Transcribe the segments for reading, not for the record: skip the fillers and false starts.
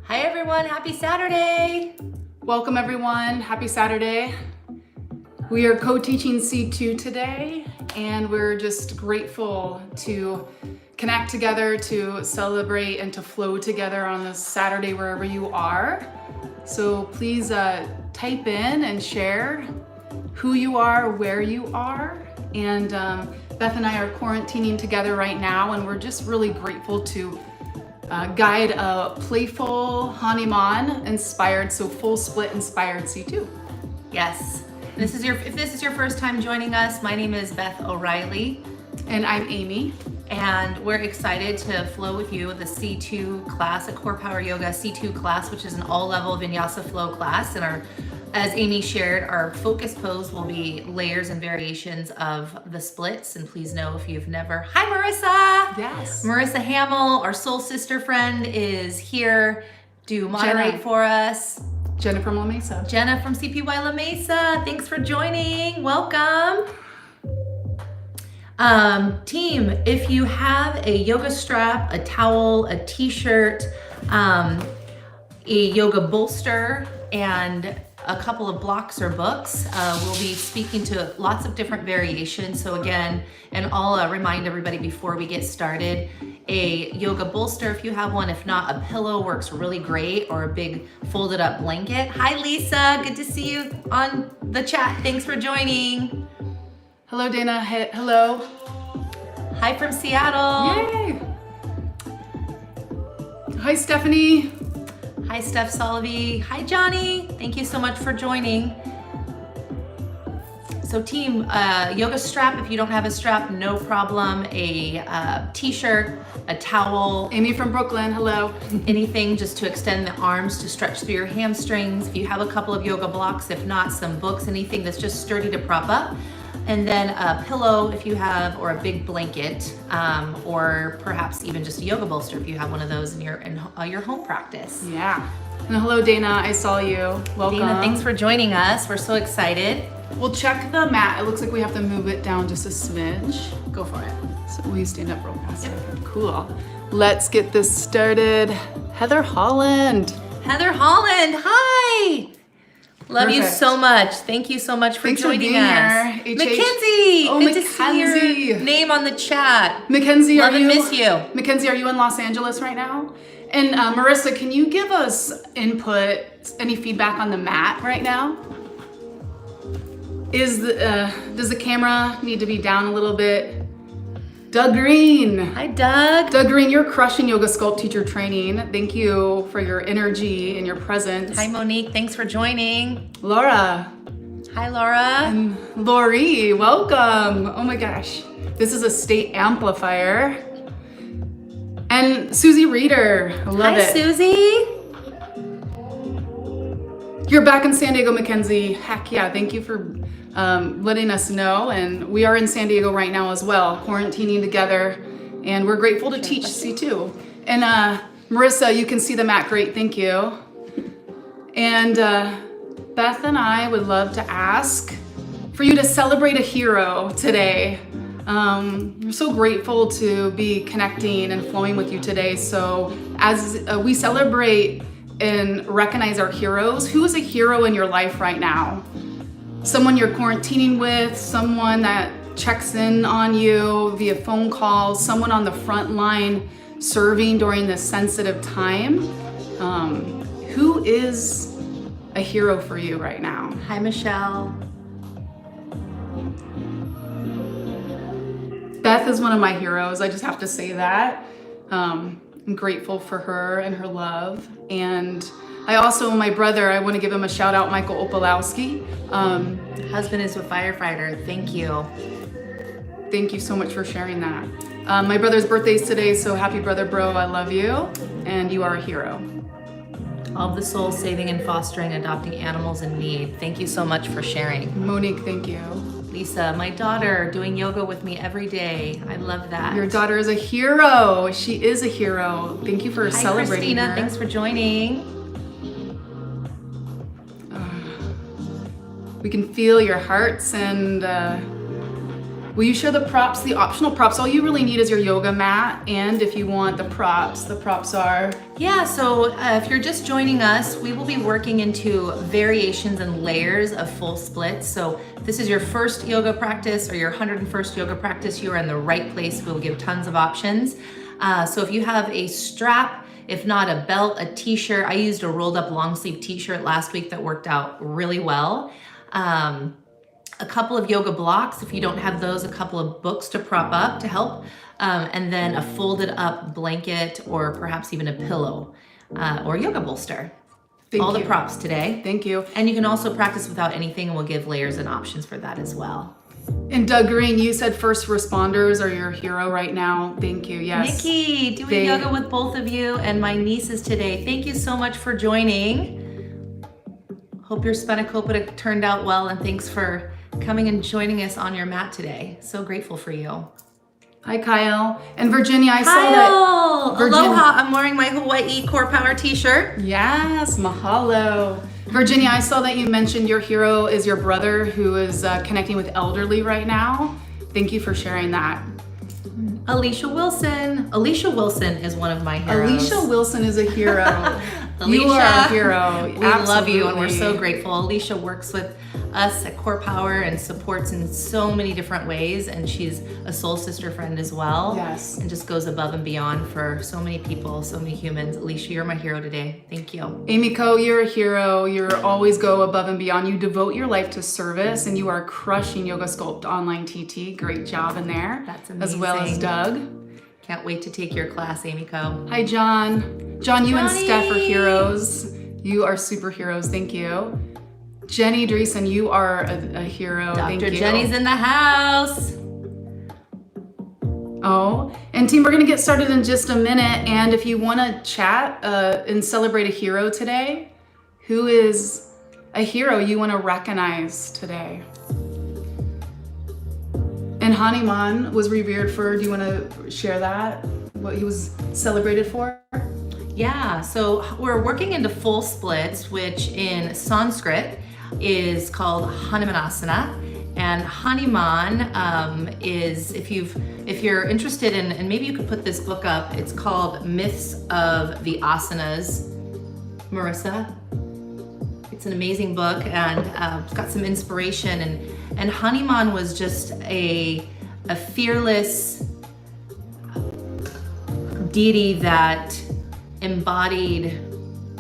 Hi everyone, happy Saturday. Welcome everyone, happy Saturday. We are co-teaching C2 today, and we're just grateful to connect together, to celebrate and to flow together on this Saturday wherever you are. So please type in and share who you are, where you are. And Beth and I are quarantining together right now, and we're just really grateful to guide a playful Hanuman inspired, so full split inspired C2. Yes. If this is your first time joining us, my name is Beth O'Reilly. And I'm Amy. And we're excited to flow with you with the C2 class, a CorePower Yoga C2 class, which is an all-level vinyasa flow class. And as Amy shared, our focus pose will be layers and variations of the splits. And please know if you've never, hi Marissa! Yes. Marissa Hamill, our soul sister friend, is here to moderate for us. Jenna from La Mesa. Jenna from CPY La Mesa, thanks for joining, welcome. Team, if you have a yoga strap, a towel, a t-shirt, a yoga bolster, and a couple of blocks or books, we'll be speaking to lots of different variations. So again, and I'll remind everybody before we get started, a yoga bolster if you have one. If not, a pillow works really great, or a big folded up blanket. Hi Lisa, good to see you on the chat. Thanks for joining. Hello Dana, hello. Hi from Seattle. Yay. Hi Stephanie. Hi Steph Solovey. Hi Johnny. Thank you so much for joining. So team, yoga strap, if you don't have a strap, no problem. A t-shirt, a towel. Amy from Brooklyn, hello. Anything just to extend the arms, to stretch through your hamstrings. If you have a couple of yoga blocks, if not, some books, anything that's just sturdy to prop up. And then a pillow if you have, or a big blanket, or perhaps even just a yoga bolster if you have one of those in your home practice. Yeah. And hello Dana, I saw you. Welcome. Dana, thanks for joining us. We're so excited. We'll check the mat. It looks like we have to move it down just a smidge. Go for it. So will you stand up real fast? Yep. Cool. Let's get this started. Heather Holland. Heather Holland, hi. Love Perfect. you so much. Thank you so much for Thanks joining for being us. Here. Mackenzie, Oh, good to see your name on the chat. Mackenzie, Love and miss you. Mackenzie, are you in Los Angeles right now? And Marissa, can you give us input, any feedback on the mat right now? Does the camera need to be down a little bit? Doug Green. Hi, Doug. Doug Green, you're crushing Yoga Sculpt Teacher Training. Thank you for your energy and your presence. Hi, Monique. Thanks for joining. Laura. Hi, Laura. And Lori, welcome. Oh my gosh. This is a state amplifier. And Susie Reeder. I love it. Hi, Susie. You're back in San Diego, Mackenzie. Heck yeah. Thank you for letting us know. And we are in San Diego right now as well, quarantining together. And we're grateful to teach C2. And Marissa, you can see the mat great. Thank you. And Beth and I would love to ask for you to celebrate a hero today. We're so grateful to be connecting and flowing with you today. So as we celebrate and recognize our heroes, who is a hero in your life right now? Someone you're quarantining with, someone that checks in on you via phone calls, someone on the front line serving during this sensitive time. Who is a hero for you right now? Hi, Michelle. Beth is one of my heroes. I just have to say that. I'm grateful for her and her love. And I also, my brother, I want to give him a shout out, Michael Opalowski. Husband is a firefighter. Thank you. Thank you so much for sharing that. My brother's birthday's today, so happy brother, bro. I love you, and you are a hero. All of the souls saving and fostering, adopting animals in need. Thank you so much for sharing. Monique, thank you. Lisa, my daughter, doing yoga with me every day. I love that. Your daughter is a hero. She is a hero. Thank you for celebrating Christina, her. thanks for joining. We can feel your hearts and Will you share the props, the optional props? All you really need is your yoga mat, and if you want the props are... Yeah, so if you're just joining us, we will be working into variations and layers of full splits. So if this is your first yoga practice or your 101st yoga practice, you are in the right place. We'll give tons of options. So if you have a strap, if not a belt, a t-shirt, I used a rolled up long sleeve t-shirt last week that worked out really well. A couple of yoga blocks, if you don't have those, a couple of books to prop up to help, and then a folded up blanket or perhaps even a pillow or yoga bolster. All the props today. Thank you. And you can also practice without anything, and we'll give layers and options for that as well. And Doug Green, you said first responders are your hero right now. Thank you. Yes. Nikki, doing yoga with both of you and my nieces today. Thank you so much for joining. Hope your spanakopita turned out well, and thanks for coming and joining us on your mat today. So grateful for you. Hi, Kyle. And Virginia, I saw that. Aloha, I'm wearing my Hawaii CorePower t-shirt. Yes, mahalo. Virginia, I saw that you mentioned your hero is your brother who is connecting with elderly right now. Thank you for sharing that. Alicia Wilson. Alicia Wilson is one of my heroes. Alicia Wilson is a hero. Alicia, you are a hero. We love you, and we're so grateful. Alicia works with us at CorePower and supports in so many different ways, and she's a soul sister friend as well. Yes. And just goes above and beyond for so many people, so many humans. Alicia, you're my hero today. Thank you. Amy Co, you're a hero. You always go above and beyond. You devote your life to service, and you are crushing Yoga Sculpt Online TT. Great job in there. That's amazing. As well as Doug. Can't wait to take your class, Amy Co. Hi, John. John, you and Steph are heroes. You are superheroes. Thank you. Jenny Dreesen, you are a hero. Thank you. Dr. Jenny's in the house. Oh, and team, we're gonna get started in just a minute. And if you wanna chat and celebrate a hero today, who is a hero you wanna recognize today? And Hanuman was revered for, do you wanna share that? What he was celebrated for? Yeah, so we're working into full splits, which in Sanskrit is called Hanumanasana. And Hanuman is, if you're interested in, and maybe you could put this book up, it's called Myths of the Asanas, Marissa. It's an amazing book, and it's got some inspiration, and Hanuman was just a fearless deity that embodied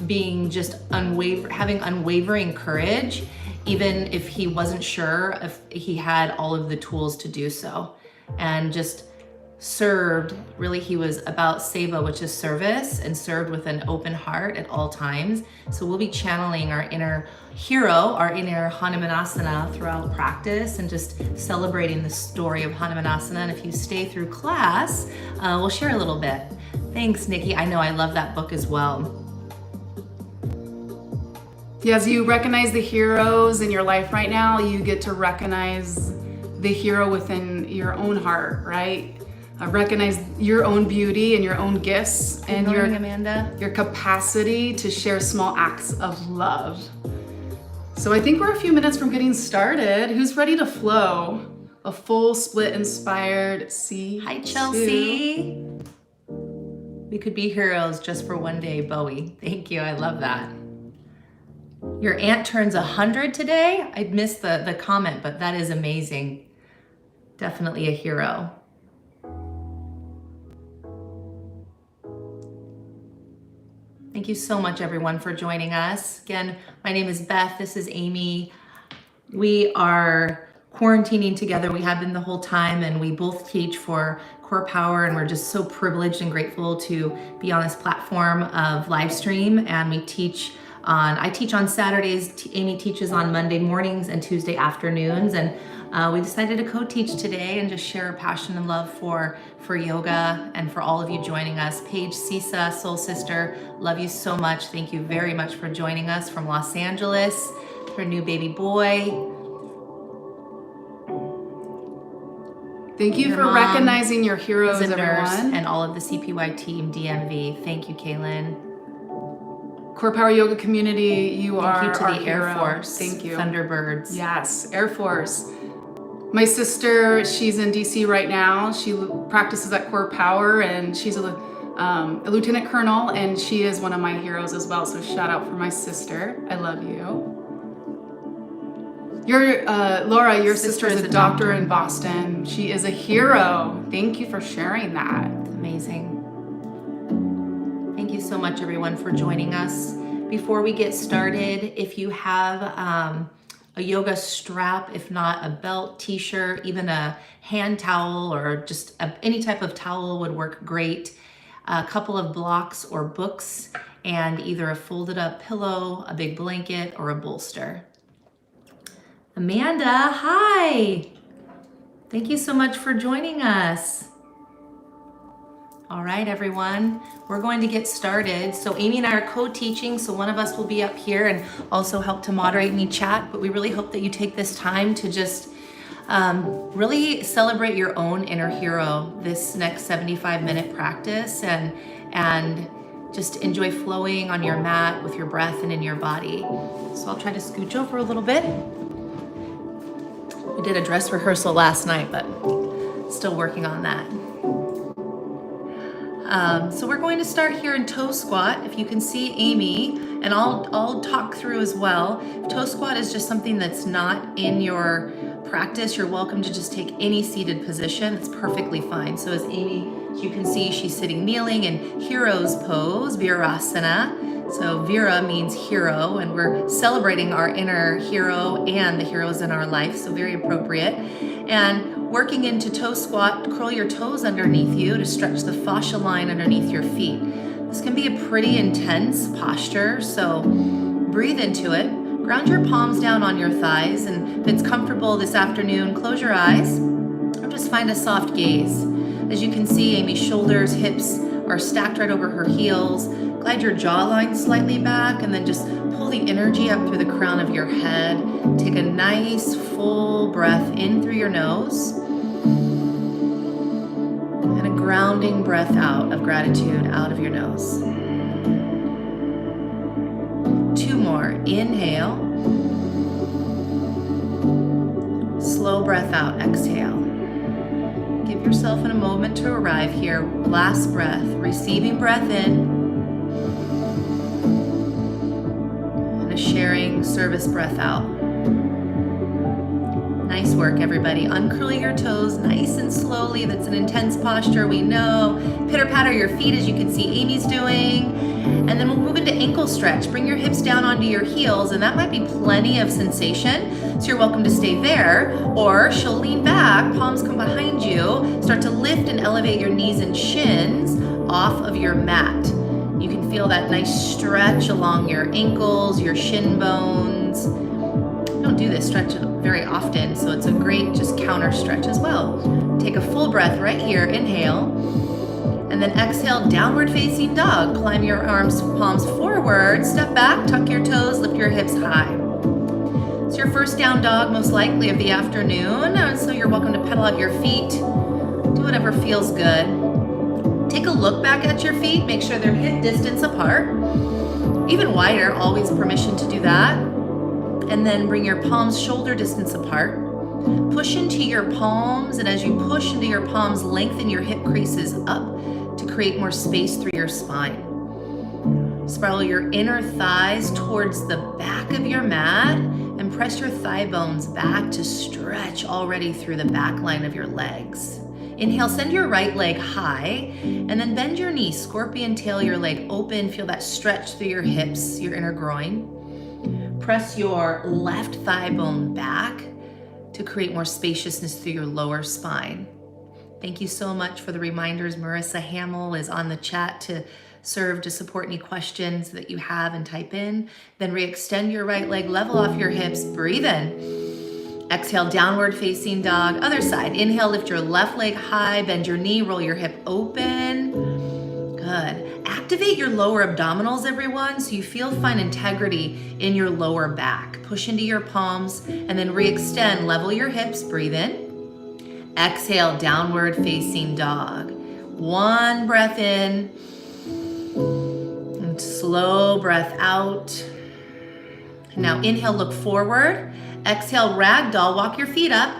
being just having unwavering courage, even if he wasn't sure if he had all of the tools to do so, and just served. Really, he was about seva, which is service, and served with an open heart at all times. So we'll be channeling our inner hero, our inner Hanumanasana throughout practice, and just celebrating the story of Hanumanasana. And if you stay through class, we'll share a little bit. Thanks, Nikki. I know I love that book as well. Yeah, as you recognize the heroes in your life right now, you get to recognize the hero within your own heart, right? Recognize your own beauty and your own gifts and your capacity to share small acts of love. So I think we're a few minutes from getting started. Who's ready to flow? A full split inspired C2. Hi, Chelsea. We could be heroes just for one day, Bowie. Thank you, I love that. Your aunt turns 100 today? I missed the comment, but that is amazing. Definitely a hero. Thank you so much, everyone, for joining us. Again, my name is Beth. This is Amy. We are quarantining together. We have been the whole time, and we both teach for CorePower, and we're just so privileged and grateful to be on this platform of live stream. And I teach on Saturdays. Amy teaches on Monday mornings and Tuesday afternoons. And we decided to co-teach today and just share our passion and love for yoga, and for all of you joining us. Paige Sisa, soul sister, love you so much. Thank you very much for joining us from Los Angeles, her new baby boy. Thank you for recognizing your heroes, everyone. And all of the CPY team, DMV. Thank you, Kaylin. CorePower Yoga community, you are Thank you to the Air Force. Thank you. Thunderbirds. Yes, Air Force. My sister, she's in DC right now. She practices at CorePower, and she's a lieutenant colonel, and she is one of my heroes as well. So shout out for my sister. I love you. Laura, your sister is a doctor in Boston. She is a hero. Thank you for sharing that. Amazing. Thank you so much, everyone, for joining us. Before we get started, if you have a yoga strap, if not a belt, t-shirt, even a hand towel, or just any type of towel would work great. A couple of blocks or books, and either a folded up pillow, a big blanket, or a bolster. Amanda, hi. Thank you so much for joining us. All right, everyone, we're going to get started. So Amy and I are co-teaching, so one of us will be up here and also help to moderate any chat, but we really hope that you take this time to just really celebrate your own inner hero this next 75-minute practice, and just enjoy flowing on your mat with your breath and in your body. So I'll try to scooch over a little bit. We did a dress rehearsal last night, but still working on that. So we're going to start here in toe squat. If you can see Amy, and I'll talk through as well. If toe squat is just something that's not in your practice, you're welcome to just take any seated position. It's perfectly fine. So as Amy, as you can see, she's sitting kneeling in hero's pose, Virasana. So Vira means hero, and we're celebrating our inner hero and the heroes in our life, so very appropriate. And working into toe squat, curl your toes underneath you to stretch the fascia line underneath your feet. This can be a pretty intense posture, so breathe into it. Ground your palms down on your thighs, and if it's comfortable this afternoon, close your eyes or just find a soft gaze. As you can see, Amy's shoulders, hips are stacked right over her heels. Glide your jawline slightly back, and then just pull the energy up through the crown of your head. Take a nice full breath in through your nose, and a grounding breath out of gratitude out of your nose. 2 more. Inhale. Slow breath out. Exhale. Give yourself a moment to arrive here. Last breath. Receiving breath in. And a sharing service breath out. Nice work, everybody. Uncurling your toes nice and slowly. That's an intense posture, we know. Pitter patter your feet, as you can see Amy's doing. And then we'll move into ankle stretch. Bring your hips down onto your heels, and that might be plenty of sensation. So you're welcome to stay there, or she'll lean back, palms come behind you, start to lift and elevate your knees and shins off of your mat. You can feel that nice stretch along your ankles, your shin bones. We don't do this stretch very often, so it's a great just counter stretch as well. Take a full breath right here. Inhale. And then exhale, downward facing dog. Climb your palms forward, step back, tuck your toes, lift your hips high. It's your first down dog, most likely of the afternoon, so you're welcome to pedal out your feet. Do whatever feels good. Take a look back at your feet, make sure they're hip distance apart. Even wider, always permission to do that. And then bring your palms shoulder distance apart. Push into your palms, and as you push into your palms, lengthen your hip creases up to create more space through your spine. Spiral your inner thighs towards the back of your mat and press your thigh bones back to stretch already through the back line of your legs. Inhale, send your right leg high, and then bend your knee, scorpion tail your leg open, feel that stretch through your hips, your inner groin. Press your left thigh bone back to create more spaciousness through your lower spine. Thank you so much for the reminders. Marissa Hamill is on the chat to serve to support any questions that you have and type in. Then re-extend your right leg, level off your hips, breathe in. Exhale, downward facing dog. Other side. Inhale, lift your left leg high, bend your knee, roll your hip open. Good. Activate your lower abdominals, everyone, so you feel fine integrity in your lower back. Push into your palms and then re-extend, level your hips, breathe in. Exhale, downward facing dog. 1 breath in and slow breath out. Now inhale, look forward. Exhale, ragdoll, walk your feet up.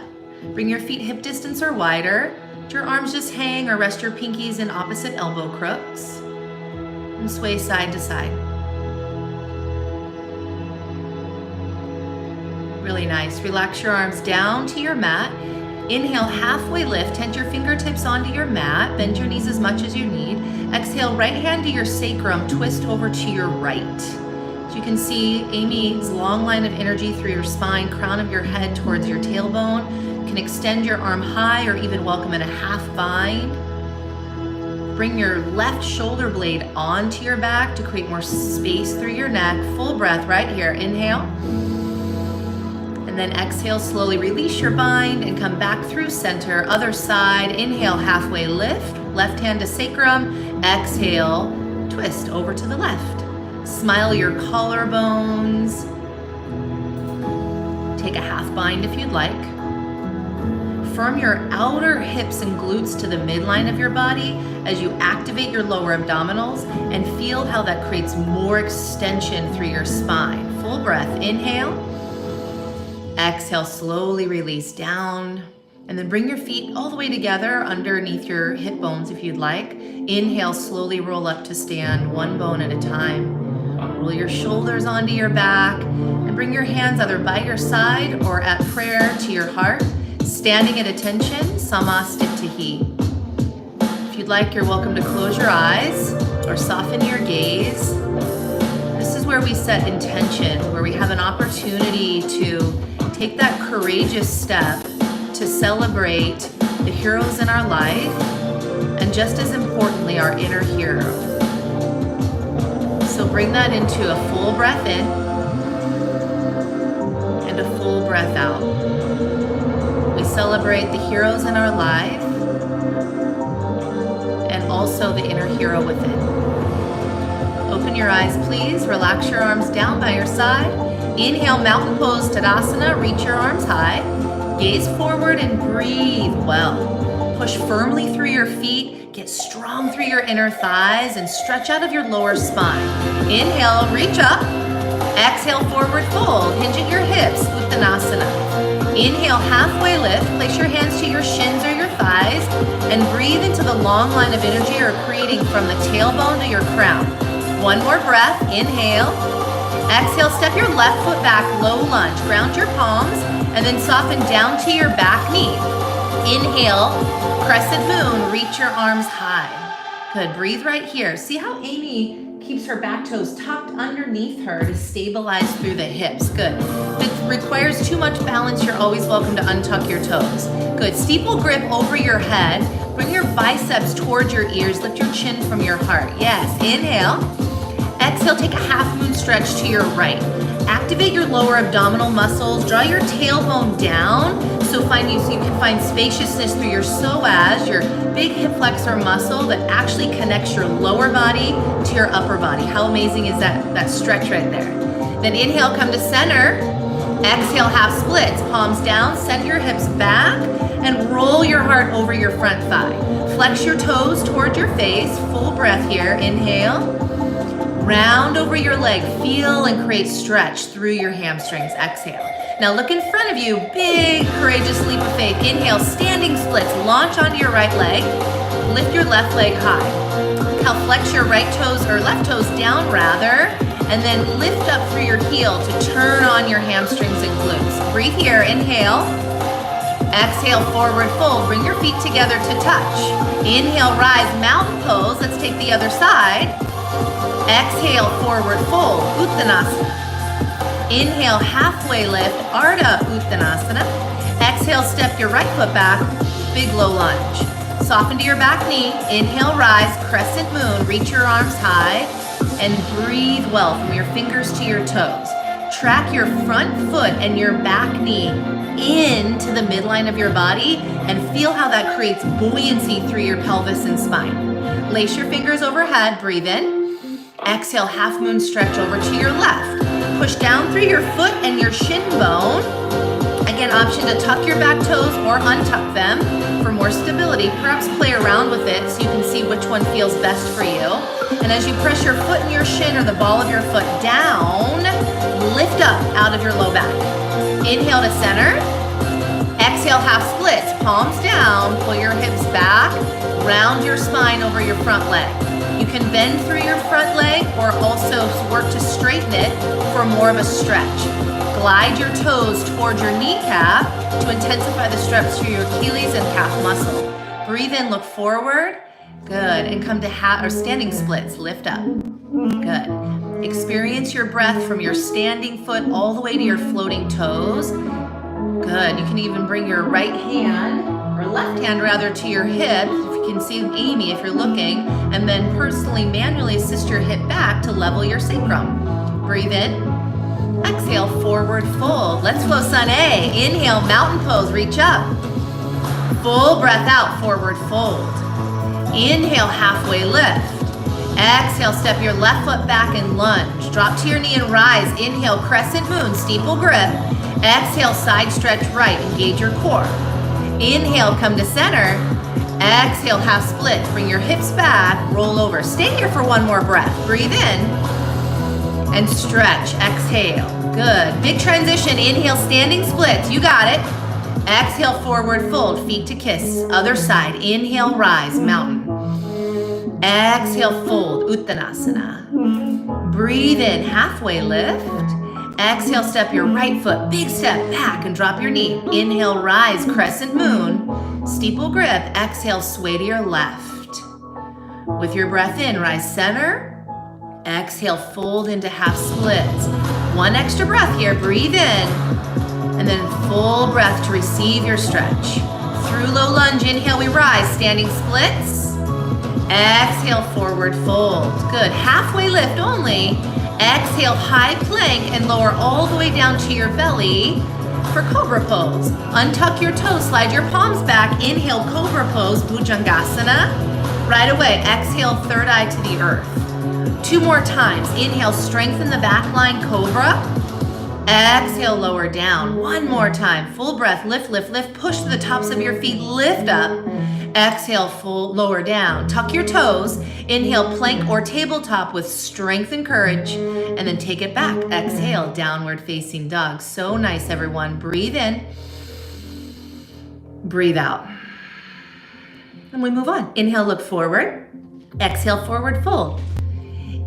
Bring your feet hip distance or wider. Let your arms just hang or rest your pinkies in opposite elbow crooks. And sway side to side. Really nice. Relax your arms down to your mat. Inhale, halfway lift. Tent your fingertips onto your mat. Bend your knees as much as you need. Exhale, right hand to your sacrum. Twist over to your right. As you can see, Amy's long line of energy through your spine, crown of your head towards your tailbone. You can extend your arm high or even welcome in a half bind. Bring your left shoulder blade onto your back to create more space through your neck. Full breath right here. Inhale. And then exhale, slowly release your bind and come back through center. Other side, inhale, halfway lift. Left hand to sacrum. Exhale, twist over to the left. Smile your collarbones. Take a half bind if you'd like. Firm your outer hips and glutes to the midline of your body as you activate your lower abdominals and feel how that creates more extension through your spine. Full breath, inhale. Exhale, slowly release down. And then bring your feet all the way together underneath your hip bones if you'd like. Inhale, slowly roll up to stand, one bone at a time. Roll your shoulders onto your back and bring your hands either by your side or at prayer to your heart. Standing at attention, Samasthiti. If you'd like, you're welcome to close your eyes or soften your gaze. This is where we set intention, where we have an opportunity to take that courageous step to celebrate the heroes in our life, and just as importantly, our inner hero. So bring that into a full breath in and a full breath out. We celebrate the heroes in our life and also the inner hero within. Open your eyes, please. Relax your arms down by your side. Inhale, mountain pose, Tadasana. Reach your arms high. Gaze forward and breathe well. Push firmly through your feet. Get strong through your inner thighs and stretch out of your lower spine. Inhale, reach up. Exhale, forward fold. Hinge at your hips, Uttanasana. Inhale, halfway lift. Place your hands to your shins or your thighs and breathe into the long line of energy you're creating from the tailbone to your crown. One more breath. Inhale. Exhale, step your left foot back, low lunge. Ground your palms and then soften down to your back knee. Inhale, crescent moon, reach your arms high. Good, breathe right here. See how Amy keeps her back toes tucked underneath her to stabilize through the hips. Good. If it requires too much balance, you're always welcome to untuck your toes. Good, steeple grip over your head. Bring your biceps towards your ears. Lift your chin from your heart. Yes, inhale. Exhale, take a half moon stretch to your right. Activate your lower abdominal muscles. Draw your tailbone down so you can find spaciousness through your psoas, your big hip flexor muscle that actually connects your lower body to your upper body. How amazing is that stretch right there? Then inhale, come to center. Exhale, half splits. Palms down, send your hips back, and roll your heart over your front thigh. Flex your toes toward your face. Full breath here. Inhale. Round over your leg, feel and create stretch through your hamstrings. Exhale. Now look in front of you, big courageous leap of faith. Inhale, standing splits, launch onto your right leg, lift your left leg high. Now flex your right toes or left toes down rather, and then lift up through your heel to turn on your hamstrings and glutes. Breathe here, inhale. Exhale, forward fold. Bring your feet together to touch. Inhale, rise, mountain pose. Let's take the other side. Exhale, forward fold, Uttanasana. Inhale, halfway lift, Ardha Uttanasana. Exhale, step your right foot back, big low lunge. Soften to your back knee. Inhale, rise, crescent moon. Reach your arms high and breathe well from your fingers to your toes. Track your front foot and your back knee into the midline of your body and feel how that creates buoyancy through your pelvis and spine. Lace your fingers overhead, breathe in. Exhale, half moon stretch over to your left. Push down through your foot and your shin bone. Again, option to tuck your back toes or untuck them for more stability. Perhaps play around with it so you can see which one feels best for you. And as you press your foot and your shin or the ball of your foot down, lift up out of your low back. Inhale to center. Exhale. Exhale, half splits, palms down, pull your hips back, round your spine over your front leg. You can bend through your front leg or also work to straighten it for more of a stretch. Glide your toes toward your kneecap to intensify the stretch through your Achilles and calf muscle. Breathe in, look forward. Good, and come to standing splits, lift up. Good. Experience your breath from your standing foot all the way to your floating toes. Good, you can even bring your right hand, or left hand rather, to your hip, if you can see Amy if you're looking, and then personally manually assist your hip back to level your sacrum. Breathe in, exhale, forward fold. Let's flow sun A. Inhale, mountain pose, reach up. Full breath out, forward fold. Inhale, halfway lift. Exhale, step your left foot back and lunge. Drop to your knee and rise. Inhale, crescent moon, steeple grip. Exhale, side stretch right, engage your core. Inhale, come to center. Exhale, half splits, bring your hips back, roll over. Stay here for one more breath. Breathe in and stretch, exhale. Good, big transition. Inhale, standing splits, you got it. Exhale, forward fold, feet to kiss. Other side, inhale, rise, mountain. Exhale, fold, Uttanasana. Breathe in, halfway lift. Exhale, step your right foot, big step back and drop your knee. Inhale, rise, crescent moon, steeple grip. Exhale, sway to your left. With your breath in, rise center. Exhale, fold into half splits. One extra breath here, breathe in. And then full breath to receive your stretch. Through low lunge, inhale, we rise, standing splits. Exhale, forward fold. Good, halfway lift only. Exhale, high plank and lower all the way down to your belly for cobra pose. Untuck your toes, slide your palms back. Inhale, cobra pose, Bhujangasana. Right away, exhale, third eye to the earth. 2 more times. Inhale, strengthen the back line, cobra. Exhale, lower down. 1 more time. Full breath, lift, lift, lift. Push to the tops of your feet, lift up. Exhale, full, lower down. Tuck your toes. Inhale, plank or tabletop with strength and courage. And then take it back. Exhale, downward facing dog. So nice, everyone. Breathe in. Breathe out. And we move on. Inhale, look forward. Exhale, forward fold.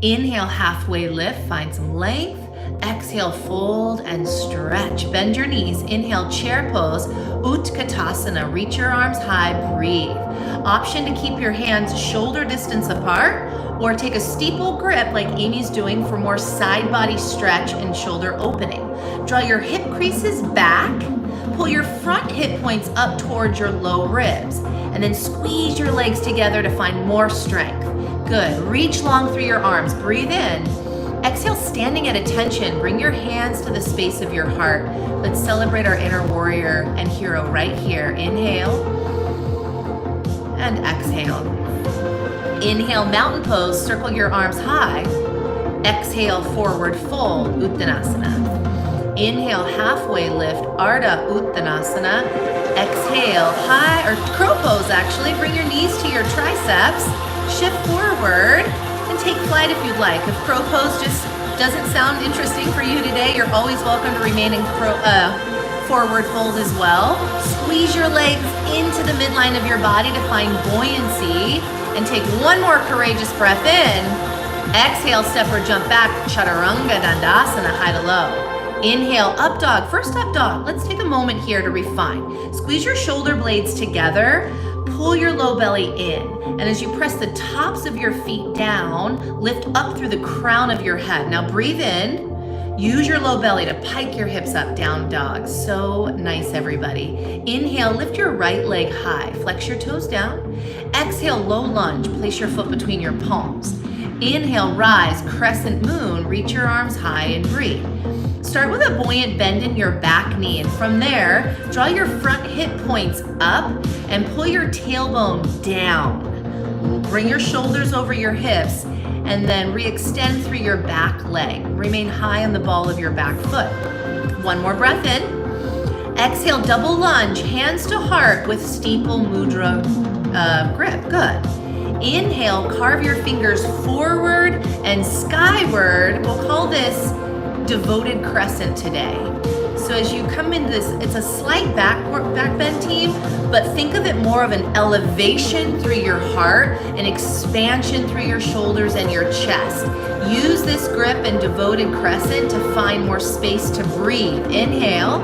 Inhale, halfway lift. Find some length. Exhale, fold and stretch. Bend your knees. Inhale, chair pose, Utkatasana. Reach your arms high, breathe. Option to keep your hands shoulder distance apart or take a steeple grip like Amy's doing for more side body stretch and shoulder opening. Draw your hip creases back. Pull your front hip points up towards your low ribs. And then squeeze your legs together to find more strength. Good. Reach long through your arms. Breathe in. Exhale, standing at attention. Bring your hands to the space of your heart. Let's celebrate our inner warrior and hero right here. Inhale and exhale. Inhale, mountain pose. Circle your arms high. Exhale, forward fold, Uttanasana. Inhale, halfway lift, Ardha Uttanasana. Exhale, high, or crow pose actually. Bring your knees to your triceps. Shift forward. Take flight if you'd like. If crow pose just doesn't sound interesting for you today, you're always welcome to remain in forward fold as well. Squeeze your legs into the midline of your body to find buoyancy and take 1 more courageous breath in. Exhale, step or jump back, Chaturanga Dandasana, high to low. Inhale, up dog, first up dog. Let's take a moment here to refine. Squeeze your shoulder blades together. Pull your low belly in, and as you press the tops of your feet down, lift up through the crown of your head. Now breathe in, use your low belly to pike your hips up, down dog. So nice, everybody. Inhale, lift your right leg high, flex your toes down. Exhale, low lunge, place your foot between your palms. Inhale, rise, crescent moon, reach your arms high and breathe. Start with a buoyant bend in your back knee, and from there, draw your front hip points up and pull your tailbone down. Bring your shoulders over your hips and then re-extend through your back leg. Remain high on the ball of your back foot. 1 more breath in. Exhale, double lunge, hands to heart with steeple mudra grip. Good. Inhale, carve your fingers forward and skyward. We'll call this devoted crescent today. So So as you come into this, it's a slight back bend, team, but think of it more of an elevation through your heart, an expansion through your shoulders and your chest. Use this grip and devoted crescent to find more space to breathe. Inhale.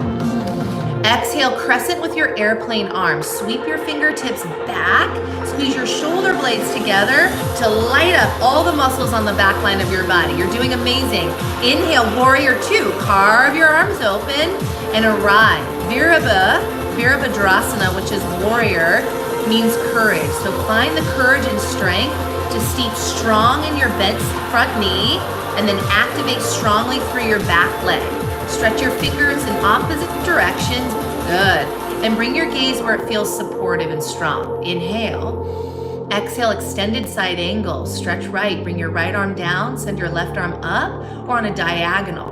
Exhale, crescent with your airplane arms. Sweep your fingertips back. Squeeze your shoulder blades together to light up all the muscles on the back line of your body. You're doing amazing. Inhale, warrior two. Carve your arms open and arrive. Virabhadrasana, which is warrior, means courage. So find the courage and strength to steep strong in your bent front knee and then activate strongly through your back leg. Stretch your fingers in opposite directions. Good. And bring your gaze where it feels supportive and strong. Inhale. Exhale, extended side angle. Stretch right. Bring your right arm down. Send your left arm up or on a diagonal.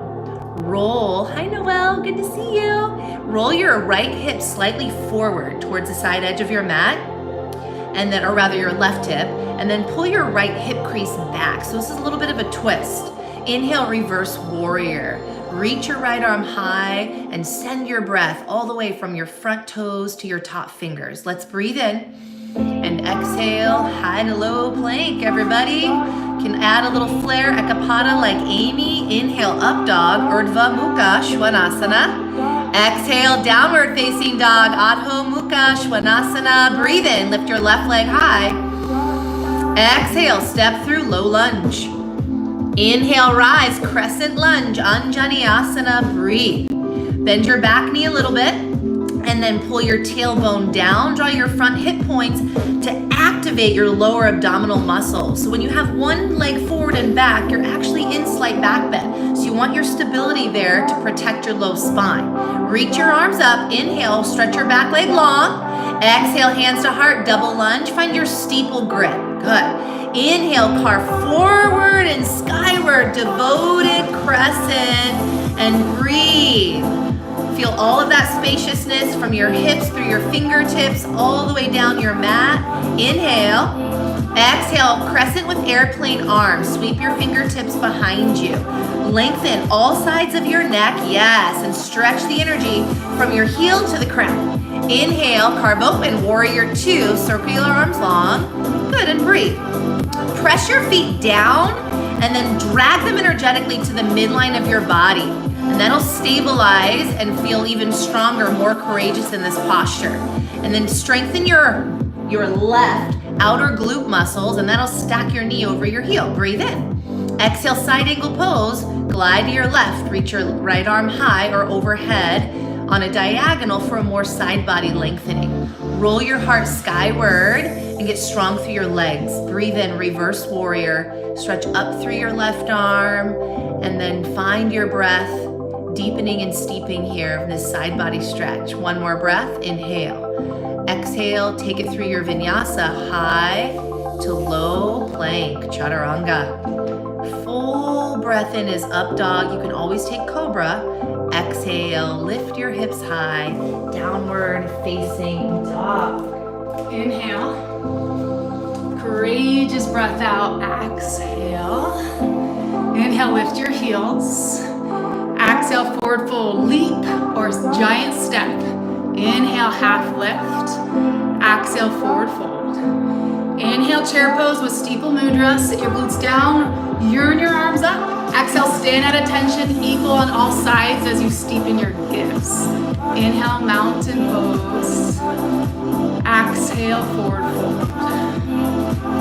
Roll. Hi, Noelle. Good to see you. Roll your right hip slightly forward towards the side edge of your mat, and then, or rather your left hip, and then pull your right hip crease back. So this is a little bit of a twist. Inhale, reverse warrior. Reach your right arm high and send your breath all the way from your front toes to your top fingers. Let's breathe in and exhale, high to low plank, everybody. Can add a little flare, ekapada like Amy. Inhale, up dog, Urdhva Mukha Svanasana. Exhale, downward facing dog, Adho Mukha Svanasana. Breathe in, lift your left leg high. Exhale, step through low lunge. Inhale, rise, crescent lunge, Anjaneyasana, breathe. Bend your back knee a little bit and then pull your tailbone down. Draw your front hip points to activate your lower abdominal muscles. So when you have one leg forward and back, you're actually in slight back bend. So you want your stability there to protect your low spine. Reach your arms up, inhale, stretch your back leg long. Exhale, hands to heart, double lunge. Find your steeple grip, good. Inhale, carve forward and skyward, devoted crescent, and breathe. Feel all of that spaciousness from your hips through your fingertips all the way down your mat. Inhale. Exhale, crescent with airplane arms. Sweep your fingertips behind you. Lengthen all sides of your neck, yes, and stretch the energy from your heel to the crown. Inhale, carve open, warrior two, circle your arms long. Good, and breathe. Press your feet down and then drag them energetically to the midline of your body. And that'll stabilize and feel even stronger, more courageous in this posture. And then strengthen your left outer glute muscles, and that'll stack your knee over your heel. Breathe in. Exhale, side angle pose. Glide to your left. Reach your right arm high or overhead on a diagonal for a more side body lengthening. Roll your heart skyward and get strong through your legs. Breathe in, reverse warrior. Stretch up through your left arm and then find your breath, deepening and steeping here in this side body stretch. One more breath, inhale. Exhale, take it through your vinyasa, high to low plank, chaturanga. Full breath in is up dog. You can always take cobra. Exhale, lift your hips high, downward facing dog. Inhale, courageous breath out, exhale. Inhale, lift your heels. Exhale, forward fold, leap or giant step. Inhale, half lift. Exhale, forward fold. Inhale, chair pose with steeple mudra. Sit your glutes down, yearn your arms up. Exhale, stand at attention, equal on all sides as you steepen your gifts. Inhale, mountain pose. Exhale, forward fold.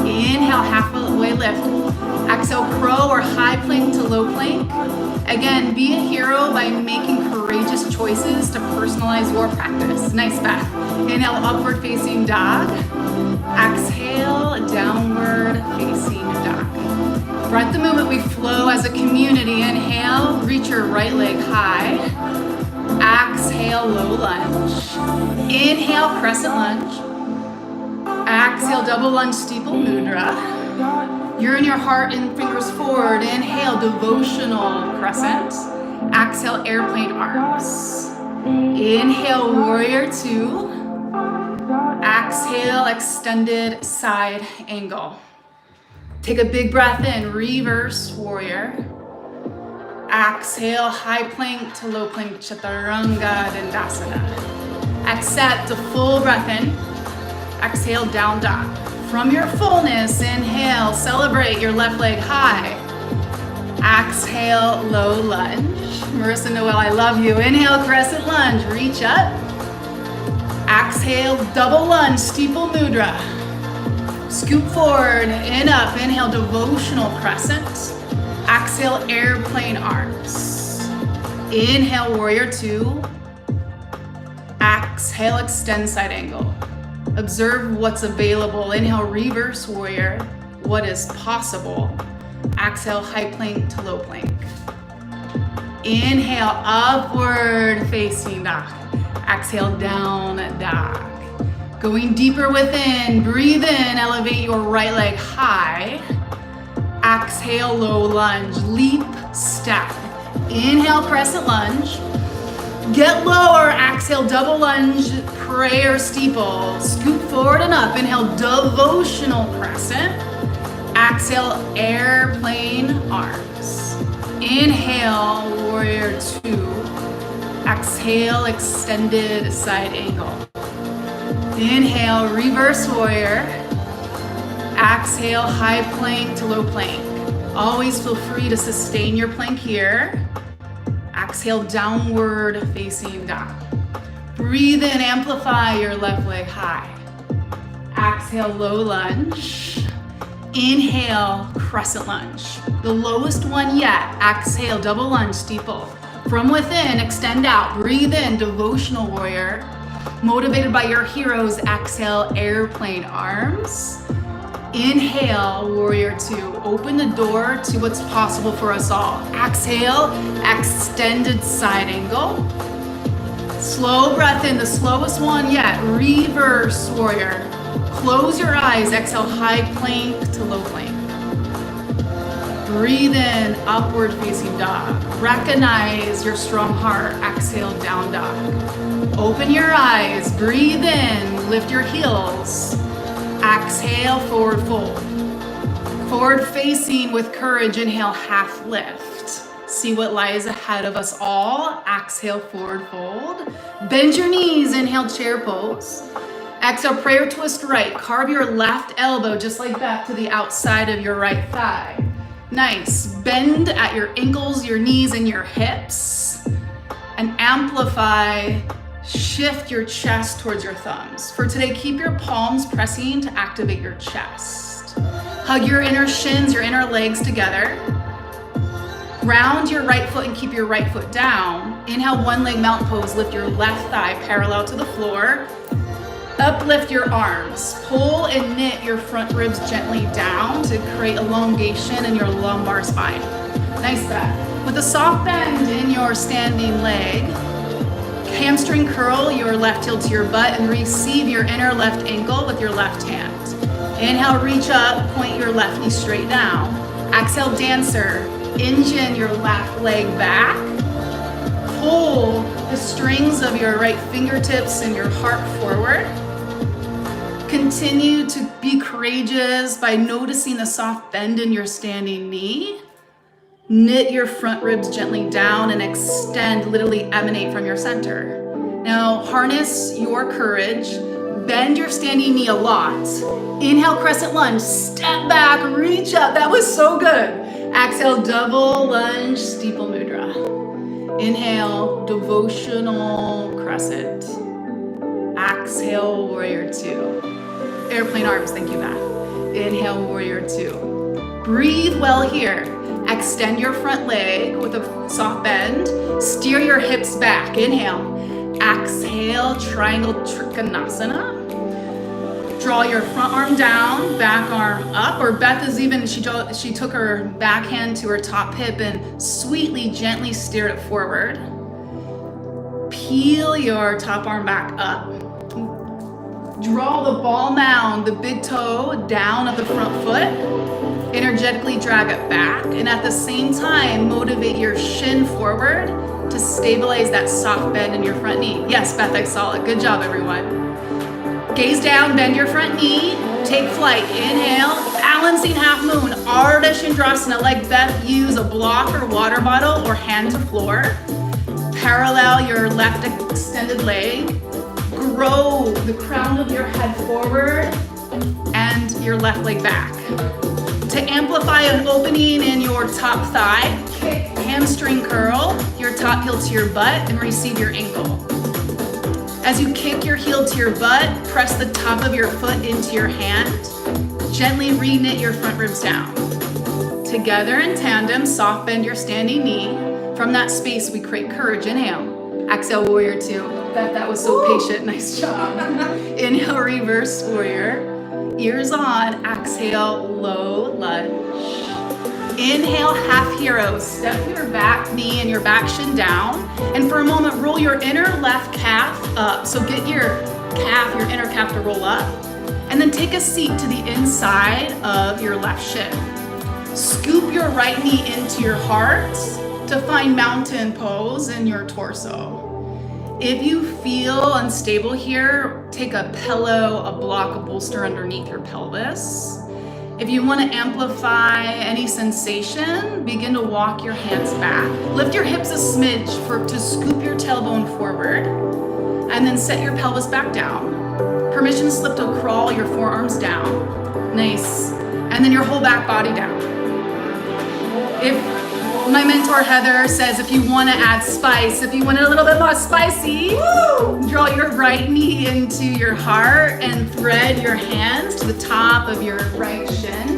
Inhale, halfway lift. Exhale, crow or high plank to low plank. Again, be a hero by making courageous choices to personalize your practice. Nice, Beth. Inhale, upward facing dog. Exhale, downward facing dog. Throughout the movement, we flow as a community. Inhale, reach your right leg high. Exhale, low lunge. Inhale, crescent lunge. Exhale, double lunge, steeple mudra. Yearn your heart and fingers forward. Inhale, devotional crescent. Exhale, airplane arms. Inhale, warrior two. Exhale, extended side angle. Take a big breath in, reverse warrior. Exhale, high plank to low plank, chaturanga dandasana. Accept a full breath in. Exhale, down dog. From your fullness, inhale, celebrate your left leg high. Exhale, low lunge. Marissa Noel, I love you. Inhale, crescent lunge, reach up. Exhale, double lunge, steeple mudra. Scoop forward and up. Inhale, devotional crescent. Exhale, airplane arms. Inhale, warrior two. Exhale, extend side angle. Observe what's available. Inhale, reverse warrior. What is possible? Exhale, high plank to low plank. Inhale, upward facing dog. Exhale, down dog. Going deeper within, breathe in, elevate your right leg high. Exhale, low lunge, leap, step. Inhale, crescent lunge. Get lower, exhale, double lunge, prayer steeple. Scoop forward and up, inhale, devotional crescent. Exhale, airplane arms. Inhale, warrior two. Exhale, extended side angle. Inhale, reverse warrior. Exhale, high plank to low plank. Always feel free to sustain your plank here. Exhale, downward facing dog. Breathe in, amplify your left leg high. Exhale, low lunge. Inhale, crescent lunge. The lowest one yet. Exhale, double lunge, steeple. From within, extend out. Breathe in, devotional warrior. Motivated by your heroes, exhale, airplane arms. Inhale, warrior two. Open the door to what's possible for us all. Exhale, extended side angle. Slow breath in, the slowest one yet. Reverse warrior. Close your eyes, exhale, high plank to low plank. Breathe in, upward facing dog. Recognize your strong heart. Exhale, down dog. Open your eyes, breathe in, lift your heels. Exhale, forward fold. Forward facing with courage, inhale, half lift. See what lies ahead of us all. Exhale, forward fold. Bend your knees, inhale, chair pose. Exhale, prayer twist right. Carve your left elbow just like that to the outside of your right thigh. Nice. Bend at your ankles, your knees, and your hips. And amplify. Shift your chest towards your thumbs. For today, keep your palms pressing to activate your chest. Hug your inner shins, your inner legs together. Ground your right foot and keep your right foot down. Inhale, one leg mountain pose. Lift your left thigh parallel to the floor. Uplift your arms. Pull and knit your front ribs gently down to create elongation in your lumbar spine. Nice breath. With a soft bend in your standing leg, hamstring curl your left heel to your butt and receive your inner left ankle with your left hand. Inhale, reach up, point your left knee straight down. Exhale, dancer. Engine your left leg back. Pull the strings of your right fingertips and your heart forward. Continue to be courageous by noticing the soft bend in your standing knee. Knit your front ribs gently down and extend, literally emanate from your center. Now harness your courage. Bend your standing knee a lot. Inhale, crescent lunge. Step back, reach up. That was so good. Exhale, double lunge, steeple mudra. Inhale, devotional crescent. Exhale, warrior two. Airplane arms, thank you, Beth. Inhale, warrior two. Breathe well here. Extend your front leg with a soft bend. Steer your hips back. Inhale. Exhale, triangle trikonasana. Draw your front arm down, back arm up, or Beth is even, she took her backhand to her top hip and sweetly, gently steered it forward. Peel your top arm back up. Draw the ball mound, the big toe down of the front foot. Energetically drag it back, and at the same time, motivate your shin forward to stabilize that soft bend in your front knee. Yes, Beth, I saw it. Good job, everyone. Gaze down, bend your front knee, take flight. Inhale, balancing half moon, Ardha Chandrasana, like Beth, use a block or water bottle or hand to floor. Parallel your left extended leg. Grow the crown of your head forward and your left leg back. To amplify an opening in your top thigh, kick, hamstring curl, your top heel to your butt and receive your ankle. As you kick your heel to your butt, press the top of your foot into your hand. Gently re-knit your front ribs down. Together in tandem, soft bend your standing knee. From that space, we create courage. Inhale. Exhale, warrior two. Beth, that was so patient. Nice job. Inhale, reverse warrior. Ears on. Exhale, low lunge. Inhale, half hero. Step your back knee and your back shin down. And for a moment, roll your inner left calf up. So get your calf, your inner calf to roll up. And then take a seat to the inside of your left shin. Scoop your right knee into your heart to find mountain pose in your torso. If you feel unstable here, take a pillow, a block, a bolster underneath your pelvis. If you want to amplify any sensation, begin to walk your hands back. Lift your hips a smidge to scoop your tailbone forward, and then set your pelvis back down. Permission slip to crawl your forearms down. Nice. And then your whole back body down. If my mentor Heather says if you want to add spice, if you want it a little bit more spicy, draw your right knee into your heart and thread your hands to the top of your right shin.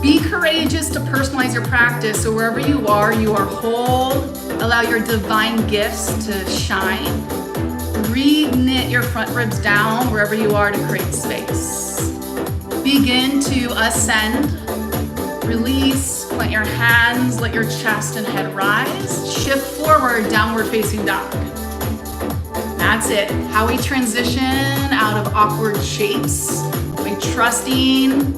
Be courageous to personalize your practice, so wherever you are whole. Allow your divine gifts to shine. Re-knit your front ribs down wherever you are to create space. Begin to ascend. Release, plant your hands, let your chest and head rise. Shift forward, downward facing dog. That's it. How we transition out of awkward shapes by trusting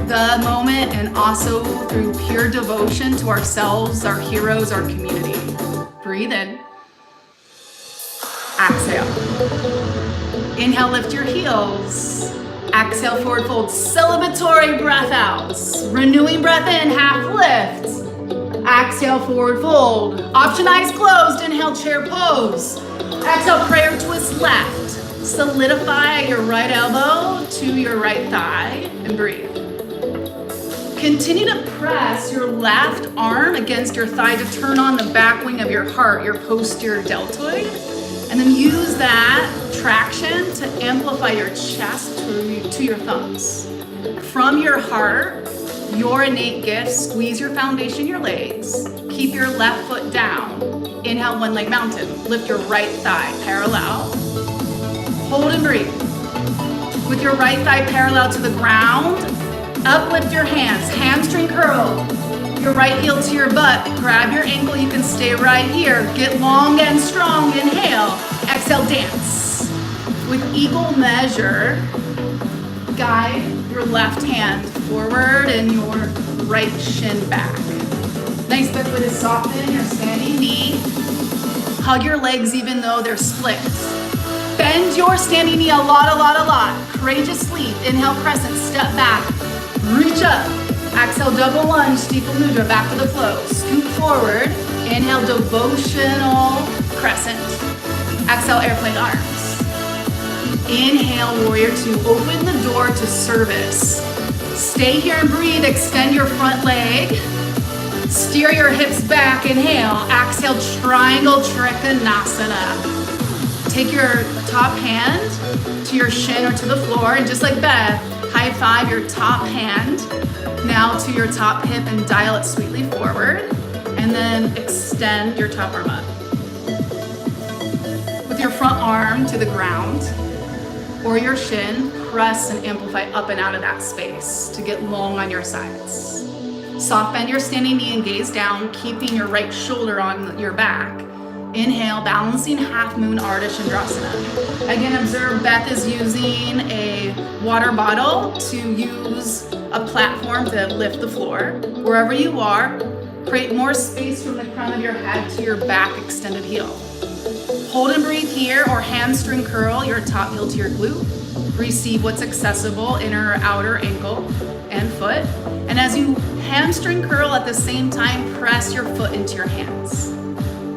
the moment and also through pure devotion to ourselves, our heroes, our community. Breathe in. Exhale. Inhale, lift your heels. Exhale, forward fold, celebratory breath out. Renewing breath in, half lift. Exhale, forward fold. Option eyes closed, inhale, chair pose. Exhale, prayer twist left. Solidify your right elbow to your right thigh and breathe. Continue to press your left arm against your thigh to turn on the back wing of your heart, your posterior deltoid. And then use that traction to amplify your chest to your thumbs. From your heart, your innate gifts, squeeze your foundation, your legs. Keep your left foot down. Inhale, one leg mountain. Lift your right thigh parallel. Hold and breathe. With your right thigh parallel to the ground, uplift your hands, hamstring curl. Your right heel to your butt, grab your ankle, you can stay right here. Get long and strong, inhale. Exhale, dance. With equal measure, guide your left hand forward and your right shin back. Nice, that foot is softened, your standing knee. Hug your legs even though they're split. Bend your standing knee a lot. Courageous leap, inhale, crescent, step back. Reach up. Exhale, double lunge, steeple mudra, back to the flow. Scoop forward. Inhale, devotional crescent. Exhale, airplane arms. Inhale, warrior two. Open the door to service. Stay here and breathe. Extend your front leg. Steer your hips back. Inhale. Exhale, triangle trikonasana. Take your top hand to your shin or to the floor, and just like Beth, high five your top hand now to your top hip and dial it sweetly forward, and then extend your top arm up. With your front arm to the ground or your shin, press and amplify up and out of that space to get long on your sides. Soft bend your standing knee and gaze down, keeping your right shoulder on your back. Inhale, balancing half moon Ardha Chandrasana. Again, observe Beth is using a water bottle to use a platform to lift the floor. Wherever you are, create more space from the crown of your head to your back extended heel. Hold and breathe here, or hamstring curl your top heel to your glute. Receive what's accessible, inner or outer ankle and foot. And as you hamstring curl at the same time, press your foot into your hands.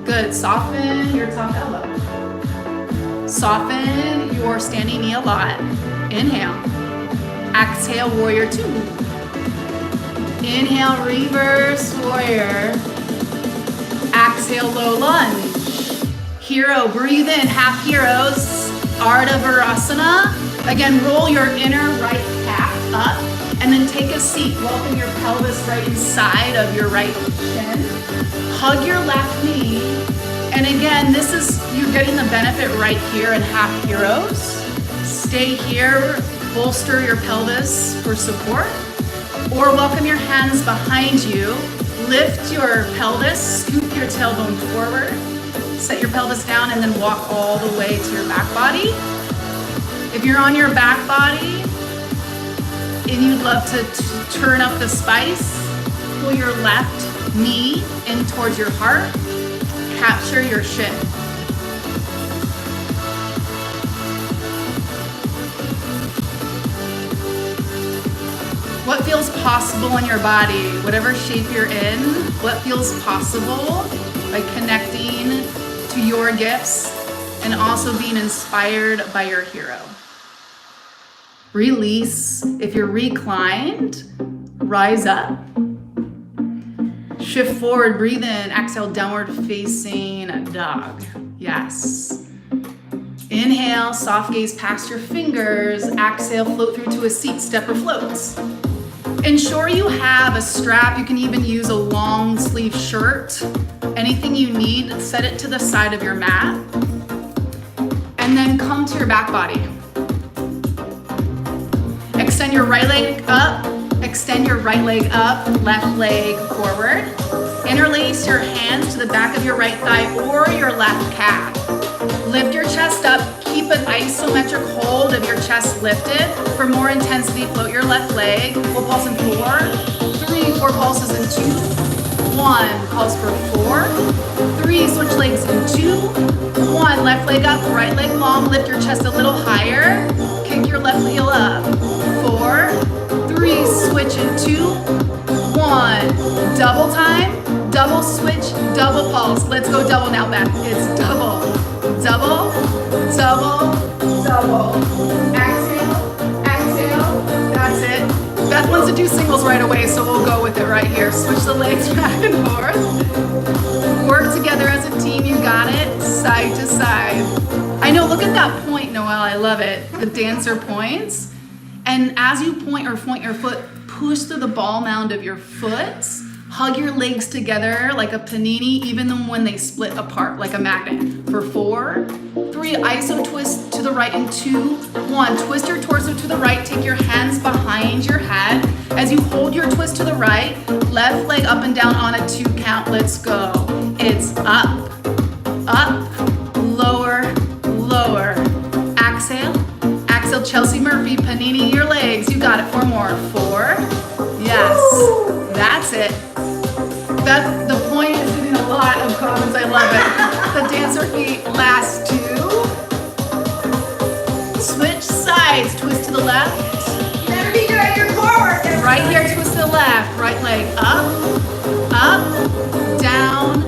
Good, soften your top elbow. Soften your standing knee a lot. Inhale. Exhale, warrior two. Inhale, reverse warrior. Exhale, low lunge. Hero, breathe in, half heroes. Ardha Virasana. Again, roll your inner right calf up and then take a seat. Welcome your pelvis right inside of your right shin. Hug your left knee. And again, this is, you're getting the benefit right here in half heroes. Stay here, bolster your pelvis for support. Or welcome your hands behind you. Lift your pelvis, scoop your tailbone forward. Set your pelvis down and then walk all the way to your back body. If you're on your back body and you'd love to turn up the spice, pull your left knee in towards your heart, capture your shin. What feels possible in your body, whatever shape you're in, what feels possible by connecting to your gifts and also being inspired by your hero. Release. If you're reclined, rise up. Shift forward, breathe in, exhale, downward facing dog. Yes. Inhale, soft gaze past your fingers. Exhale, float through to a seat, step or floats. Ensure you have a strap. You can even use a long sleeve shirt. Anything you need, set it to the side of your mat. And then come to your back body. Extend your right leg up. Extend your right leg up, left leg forward. Interlace your hands to the back of your right thigh or your left calf. Lift your chest up. Keep an isometric hold of your chest lifted. For more intensity, float your left leg. We'll pulse in 4, 3, 4 pulses in 2. 1, pulse for 4, 3, switch legs in 2, 1, left leg up, right leg long, lift your chest a little higher, kick your left heel up, 4, 3, switch in 2, 1, double time, double switch, double pulse. Let's go double now, Beth. It's double, double, double, double. Exhale, that's it. Beth wants to do singles right away, so we'll go with it right here. Switch the legs back and forth. Work together as a team, you got it. Side to side. I know, look at that point, Noelle, I love it. The dancer points. And as you point or point your foot, push through the ball mound of your foot. Hug your legs together like a panini, even when they split apart like a magnet. For 4, 3, iso twist to the right in 2, 1, twist your torso to the right, take your hands behind your head. As you hold your twist to the right, left leg up and down on a 2 count, let's go. It's up, up, lower, lower. Exhale, exhale, Chelsea Murphy, panini your legs. You got it, 4 more, 4, yes, that's it. Beth, the point is getting a lot of comments. I love it. The dancer feet, last 2. Switch sides, twist to the left. You never be good at your core work. Right here, twist to the left. Right leg up, up, down,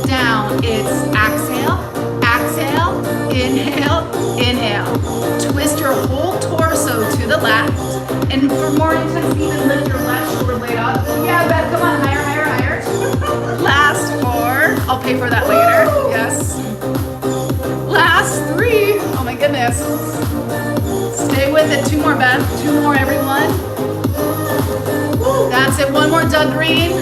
down. It's exhale, exhale, inhale, inhale. Twist your whole torso to the left. And for more intensity, even lift your left shoulder blade up. Yeah, Beth, come on, higher, higher, higher. Last 4. I'll pay for that later. Yes. Last 3. Oh my goodness. Stay with it. 2 more, Beth. 2 more, everyone. That's it. 1 more, Doug Green.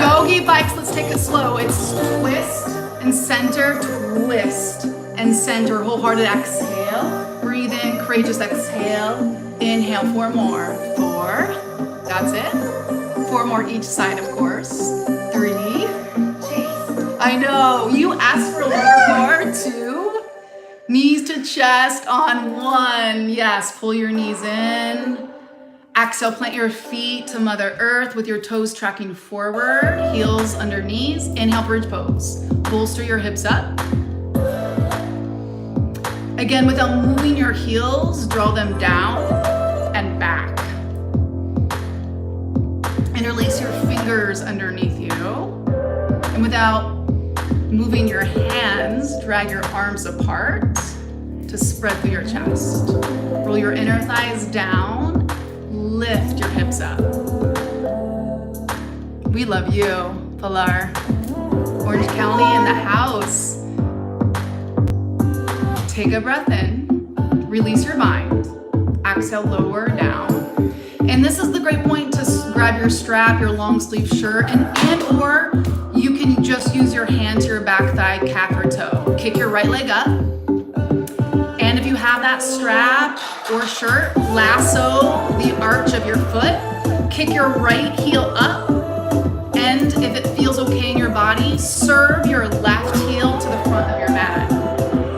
Yogi bikes. Let's take it slow. It's twist and center, twist and center. Wholehearted exhale. Breathe in. Courageous exhale. Inhale. 4 more. 4. That's it. 4 more each side, of course. 3. I know. You asked for a little more. 2. Knees to chest on 1. Yes, pull your knees in. Exhale, plant your feet to Mother Earth with your toes tracking forward, heels under knees. Inhale, bridge pose. Bolster your hips up. Again, without moving your heels, draw them down and back. Interlace your fingers underneath you. And without moving your hands, drag your arms apart to spread through your chest. Roll your inner thighs down. Lift your hips up. We love you, Pilar. Orange County in the house. Take a breath in. Release your mind. Exhale, lower down. And this is the great point to grab your strap, your long sleeve shirt, and or you can just use your hand to your back thigh, calf or toe. Kick your right leg up. And if you have that strap or shirt, lasso the arch of your foot, kick your right heel up, and if it feels okay in your body, serve your left heel to the front of your mat.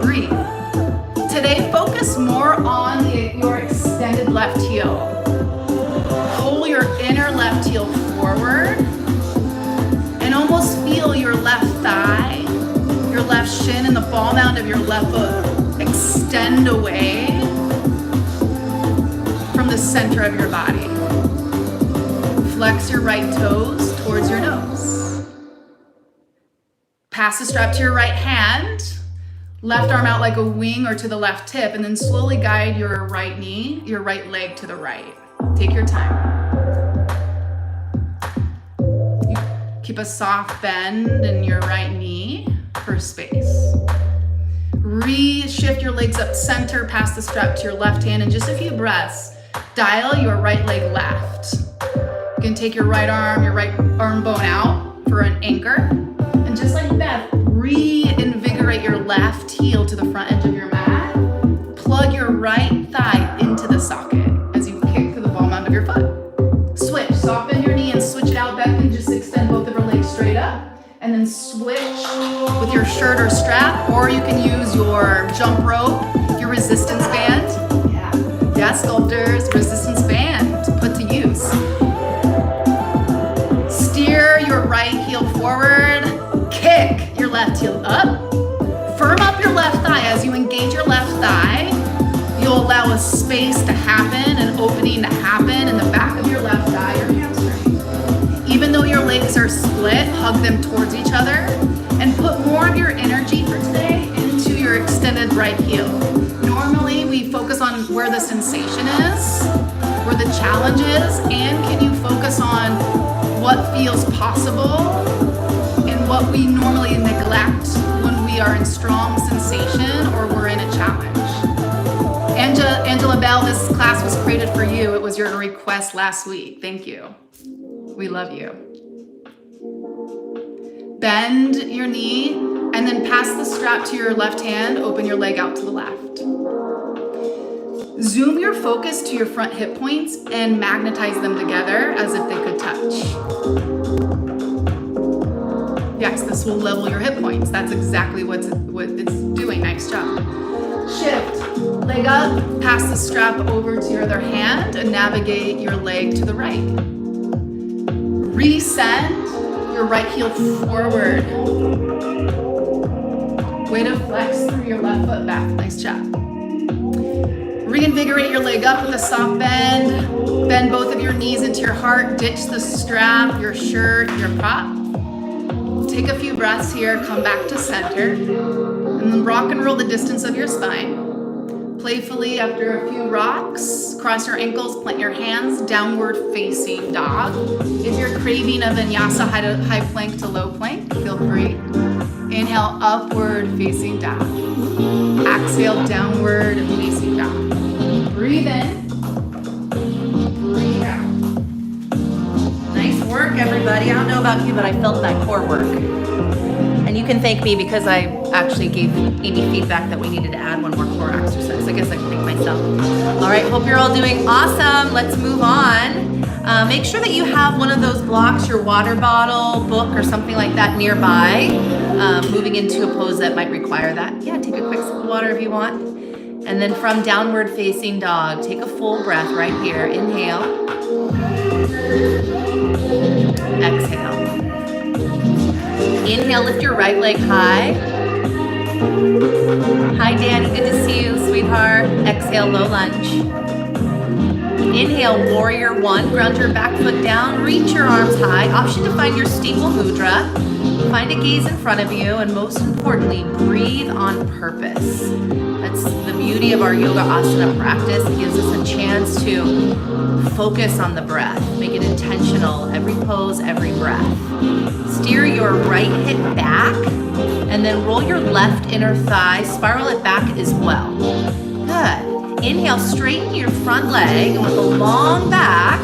Breathe. Today, focus more on your extended left heel. Pull your inner left heel forward, and almost feel your left thigh, your left shin, and the ball mound of your left foot extend away from the center of your body. Flex your right toes towards your nose. Pass the strap to your right hand, left arm out like a wing or to the left hip, and then slowly guide your right knee, your right leg to the right. Take your time. You keep a soft bend in your right knee for space. Re-shift your legs up center, pass the strap to your left hand, and just a few breaths, dial your right leg left. You can take your right arm bone out for an anchor. And just like Beth, reinvigorate your left heel to the front edge of your mat. Plug your right thigh into the socket as you kick to the ball mound of your foot. Switch, soft bend your knee and switch it out. Beth can just extend both of her legs straight up. And then switch with your shirt or strap, or you can use your jump rope, your resistance band. Yeah, sculptors, resistance band to put to use. Steer your right heel forward, kick your left heel up. Firm up your left thigh as you engage your left thigh. You'll allow a space to happen, an opening to happen in the back of your left thigh, your hamstring. Even though your legs are split, hug them towards each other and put more of your energy for today into your extended right heel. Normally, we focus on where the sensation is, where the challenge is, and can you focus on what feels possible and what we normally neglect when we are in strong sensation or we're in a challenge. Angela Bell, this class was created for you. It was your request last week. Thank you. We love you. Bend your knee and then pass the strap to your left hand. Open your leg out to the left. Zoom your focus to your front hip points and magnetize them together as if they could touch. Yes, this will level your hip points. That's exactly what it's doing. Nice job. Shift, leg up, pass the strap over to your other hand and navigate your leg to the right. Resend your right heel forward. Way to flex through your left foot back. Nice job. Reinvigorate your leg up with a soft bend. Bend both of your knees into your heart. Ditch the strap, your shirt, your prop. Take a few breaths here. Come back to center. And then rock and roll the distance of your spine. Playfully, after a few rocks, cross your ankles, plant your hands, downward facing dog. If you're craving a vinyasa high plank to low plank, feel free. Inhale, upward facing dog. Exhale, downward facing dog. Breathe in. Breathe out. Nice work, everybody. I don't know about you, but I felt that core work. And you can thank me because I actually gave Amy feedback that we needed to add one more core exercise. I guess I can thank myself. All right, hope you're all doing awesome. Let's move on. Make sure that you have one of those blocks, your water bottle, book, or something like that nearby. Moving into a pose that might require that. Yeah, take a quick sip of water if you want. And then from downward facing dog, take a full breath right here. Inhale. Exhale. Inhale, lift your right leg high. Hi, Danny, good to see you, sweetheart. Exhale, low lunge. Inhale, warrior one. Ground your back foot down, reach your arms high. Option to find your steeple mudra. Find a gaze in front of you, and most importantly, breathe on purpose. That's the beauty of our yoga asana practice. It gives us a chance to focus on the breath, make it intentional, every pose, every breath. Steer your right hip back, and then roll your left inner thigh, spiral it back as well. Good. Inhale, straighten your front leg with a long back.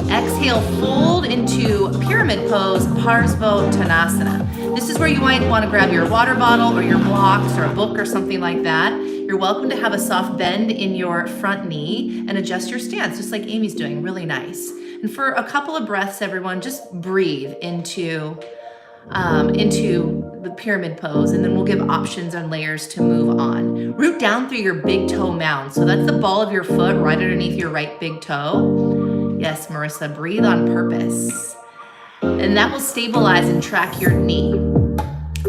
Exhale, fold into pyramid pose, Parsvottanasana. This is where you might want to grab your water bottle or your blocks or a book or something like that. You're welcome to have a soft bend in your front knee and adjust your stance, just like Amy's doing, really nice. And for a couple of breaths, everyone, just breathe into the pyramid pose, and then we'll give options and layers to move on. Root down through your big toe mound. So that's the ball of your foot right underneath your right big toe. Yes, Marissa, breathe on purpose. And that will stabilize and track your knee.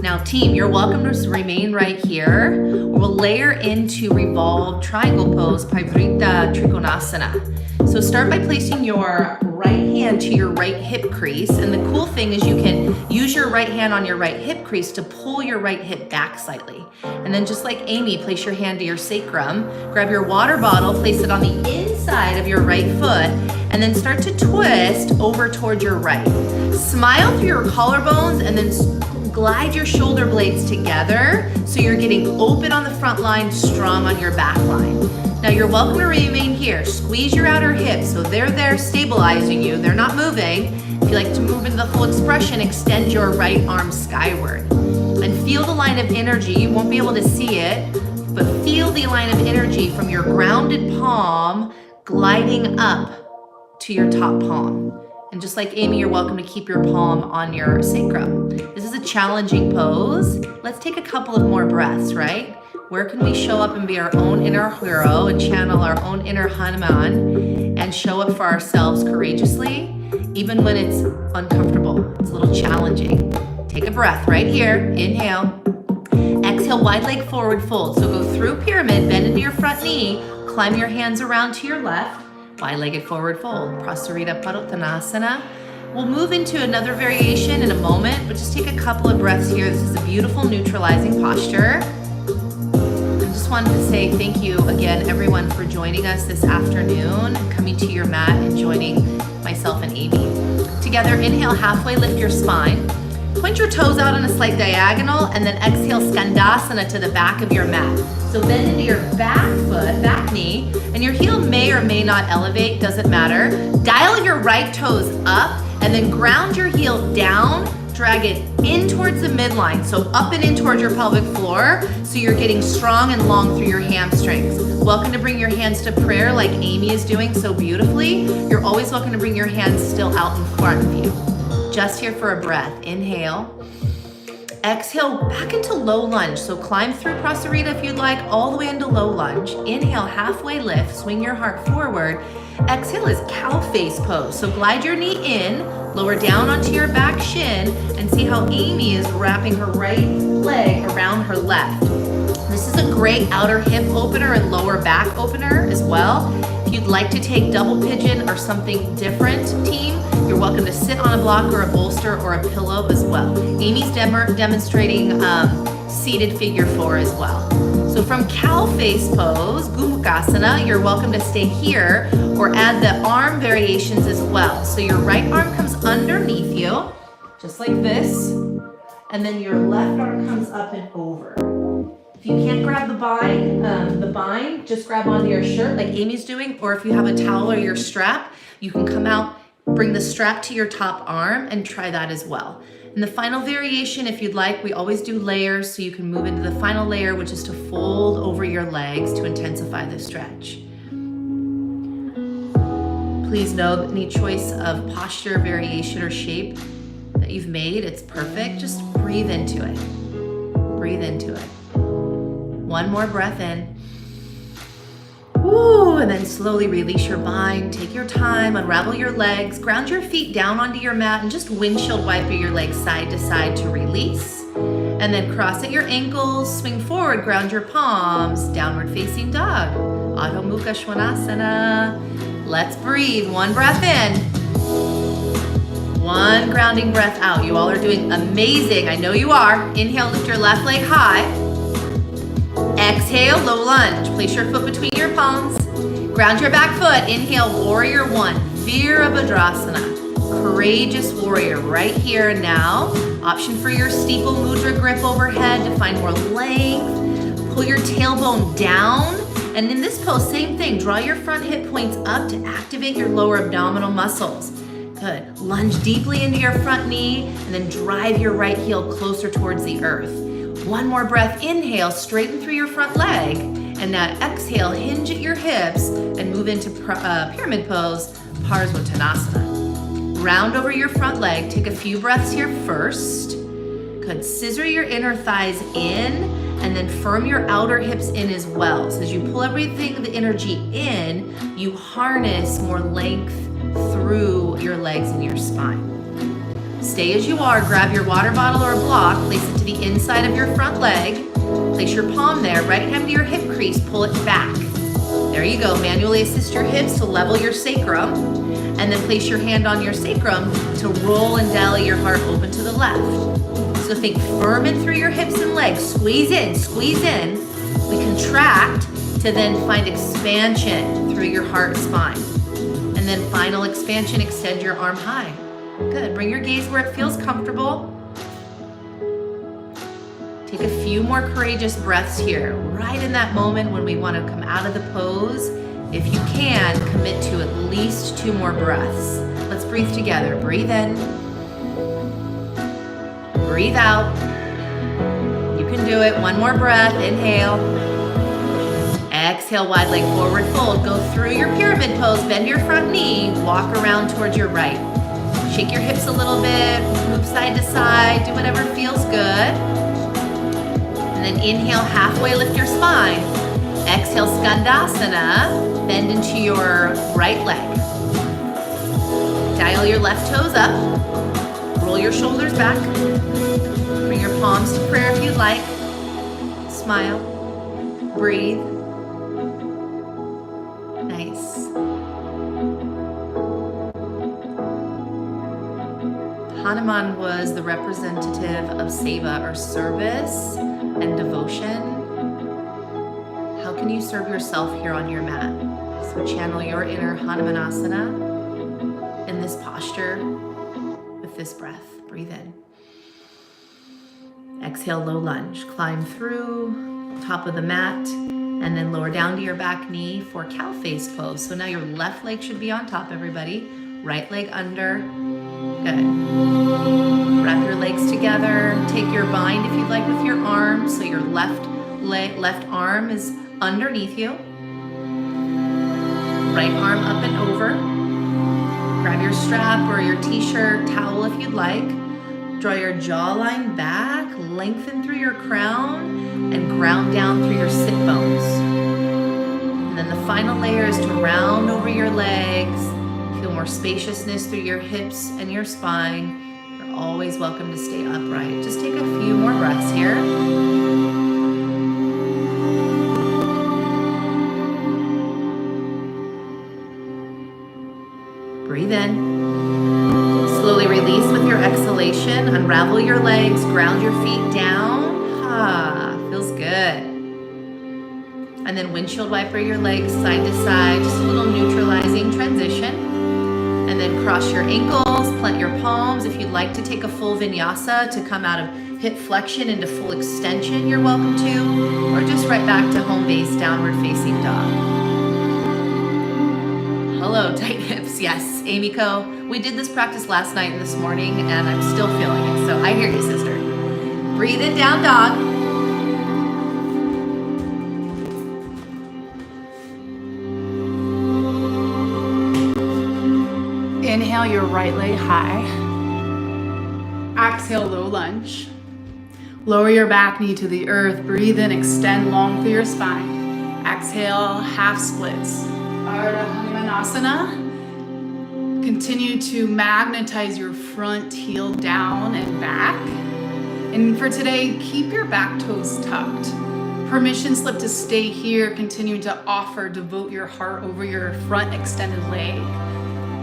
Now team, you're welcome to remain right here. We'll layer into revolved triangle pose, Parivrtta Trikonasana. So start by placing your right hand to your right hip crease. And the cool thing is you can use your right hand on your right hip crease to pull your right hip back slightly. And then just like Amy, place your hand to your sacrum, grab your water bottle, place it on the inside of your right foot, and then start to twist over towards your right. Smile through your collarbones and then glide your shoulder blades together so you're getting open on the front line, strong on your back line. Now you're welcome to remain here. Squeeze your outer hips so they're there stabilizing you. They're not moving. If you like to move into the full expression, extend your right arm skyward. And feel the line of energy. You won't be able to see it, but feel the line of energy from your grounded palm gliding up to your top palm. And just like Amy, you're welcome to keep your palm on your sacrum. This is a challenging pose. Let's take a couple of more breaths, right? Where can we show up and be our own inner hero and channel our own inner Hanuman and show up for ourselves courageously, even when it's uncomfortable, it's a little challenging. Take a breath right here. Inhale. Exhale, wide leg forward fold. So go through pyramid, bend into your front knee, climb your hands around to your left. Wide-legged forward fold, Prasarita Padottanasana. We'll move into another variation in a moment, but just take a couple of breaths here. This is a beautiful neutralizing posture. I just wanted to say thank you again, everyone, for joining us this afternoon, coming to your mat and joining myself and Amy. Together, inhale, halfway lift your spine. Point your toes out on a slight diagonal, and then exhale, Skandasana to the back of your mat. So bend into your back foot, back knee, and your heel may or may not elevate, doesn't matter. Dial your right toes up, and then ground your heel down, drag it in towards the midline, so up and in towards your pelvic floor, so you're getting strong and long through your hamstrings. Welcome to bring your hands to prayer like Amy is doing so beautifully. You're always welcome to bring your hands still out in front of you. Just here for a breath. Inhale. Exhale, back into low lunge. So climb through Prasarita if you'd like, all the way into low lunge. Inhale, halfway lift, swing your heart forward. Exhale is cow face pose. So glide your knee in, lower down onto your back shin, and see how Amy is wrapping her right leg around her left. This is a great outer hip opener and lower back opener as well. If you'd like to take double pigeon or something different, team, you're welcome to sit on a block or a bolster or a pillow as well. Amy's demonstrating seated figure 4 as well. So from cow face pose, Gomukasana, you're welcome to stay here or add the arm variations as well. So your right arm comes underneath you, just like this, and then your left arm comes up and over. If you can't grab the bind, just grab onto your shirt like Amy's doing, or if you have a towel or your strap, you can come out, bring the strap to your top arm and try that as well. And the final variation, if you'd like, we always do layers, so you can move into the final layer, which is to fold over your legs to intensify the stretch. Please know that any choice of posture, variation, or shape that you've made, it's perfect. Just breathe into it. Breathe into it. One more breath in. Woo, and then slowly release your bind. Take your time, unravel your legs, ground your feet down onto your mat, and just windshield wiper your legs side to side to release. And then cross at your ankles, swing forward, ground your palms, downward facing dog. Adho Mukha Svanasana. Let's breathe. One breath in. One grounding breath out. You all are doing amazing. I know you are. Inhale, lift your left leg high. Exhale, low lunge. Place your foot between your palms. Ground your back foot. Inhale, warrior one. Virabhadrasana. Courageous warrior right here and now. Option for your steeple mudra grip overhead to find more length. Pull your tailbone down. And in this pose, same thing. Draw your front hip points up to activate your lower abdominal muscles. Good. Lunge deeply into your front knee and then drive your right heel closer towards the earth. One more breath. Inhale, straighten through your front leg. And now exhale, hinge at your hips and move into pyramid pose, Parsvottanasana. Round over your front leg. Take a few breaths here first. Good. Scissor your inner thighs in and then firm your outer hips in as well. So as you pull everything, the energy in, you harness more length through your legs and your spine. Stay as you are. Grab your water bottle or a block, place it to the inside of your front leg. Place your palm there, right hand to your hip crease, pull it back. There you go. Manually assist your hips to level your sacrum, and then place your hand on your sacrum to roll and dally your heart open to the left. So think firm in through your hips and legs. Squeeze in, squeeze in. We contract to then find expansion through your heart spine. And then final expansion, extend your arm high. Good. Bring your gaze where it feels comfortable. Take a few more courageous breaths here. Right in that moment when we want to come out of the pose, if you can, commit to at least 2 more breaths. Let's breathe together. Breathe in. Breathe out. You can do it. One more breath. Inhale. Exhale, wide leg forward fold. Go through your pyramid pose. Bend your front knee. Walk around towards your right. Shake your hips a little bit. Move side to side. Do whatever feels good. And then inhale, halfway lift your spine. Exhale, Skandasana. Bend into your right leg. Dial your left toes up. Roll your shoulders back. Bring your palms to prayer if you'd like. Smile. Breathe. Nice. Hanuman was the representative of seva or service and devotion. How can you serve yourself here on your mat? So channel your inner Hanumanasana in this posture with this breath. Breathe in. Exhale, low lunge. Climb through top of the mat and then lower down to your back knee for cow face pose. So now your left leg should be on top, everybody. Right leg under. Good. Wrap your legs together. Take your bind if you'd like with your arms. So your left arm is underneath you. Right arm up and over. Grab your strap or your t-shirt, towel if you'd like. Draw your jawline back, lengthen through your crown, and ground down through your sit bones. And then the final layer is to round over your legs. Feel more spaciousness through your hips and your spine. You're always welcome to stay upright. Just take a few more breaths here. Breathe in. Slowly release with your exhalation. Unravel your legs, ground your feet down. Feels good. And then windshield wiper your legs side to side, just a little neutralizing transition. And then cross your ankles, plant your palms. If you'd like to take a full vinyasa to come out of hip flexion into full extension, you're welcome to, or just right back to home base, downward facing dog. Hello, tight hips. Yes, Amy Co. We did this practice last night and this morning, and I'm still feeling it. So I hear you, sister. Breathe in, down dog. Inhale your right leg high. Exhale, low lunge. Lower your back knee to the earth. Breathe in, extend long through your spine. Exhale, half splits. Ardha Hanumanasana. Continue to magnetize your front heel down and back. And for today, keep your back toes tucked. Permission slip to stay here, continue to offer, devote your heart over your front extended leg.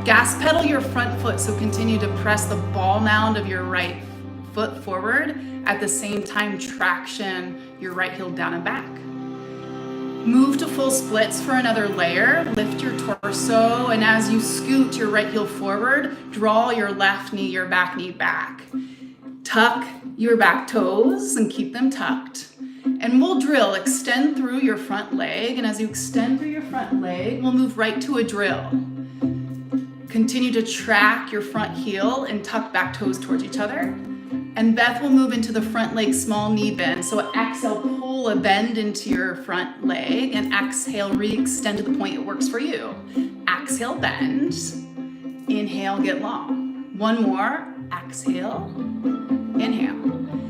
Gas pedal your front foot, so continue to press the ball mound of your right foot forward. At the same time, traction your right heel down and back. Move to full splits for another layer. Lift your torso, and as you scoot your right heel forward, draw your left knee, your back knee back. Tuck your back toes and keep them tucked. And we'll drill, extend through your front leg. And as you extend through your front leg, we'll move right to a drill. Continue to track your front heel and tuck back toes towards each other. And Beth will move into the front leg small knee bend. So exhale, pull a bend into your front leg, and exhale, re-extend to the point it works for you. Exhale, bend. Inhale, get long. One more. Exhale, inhale.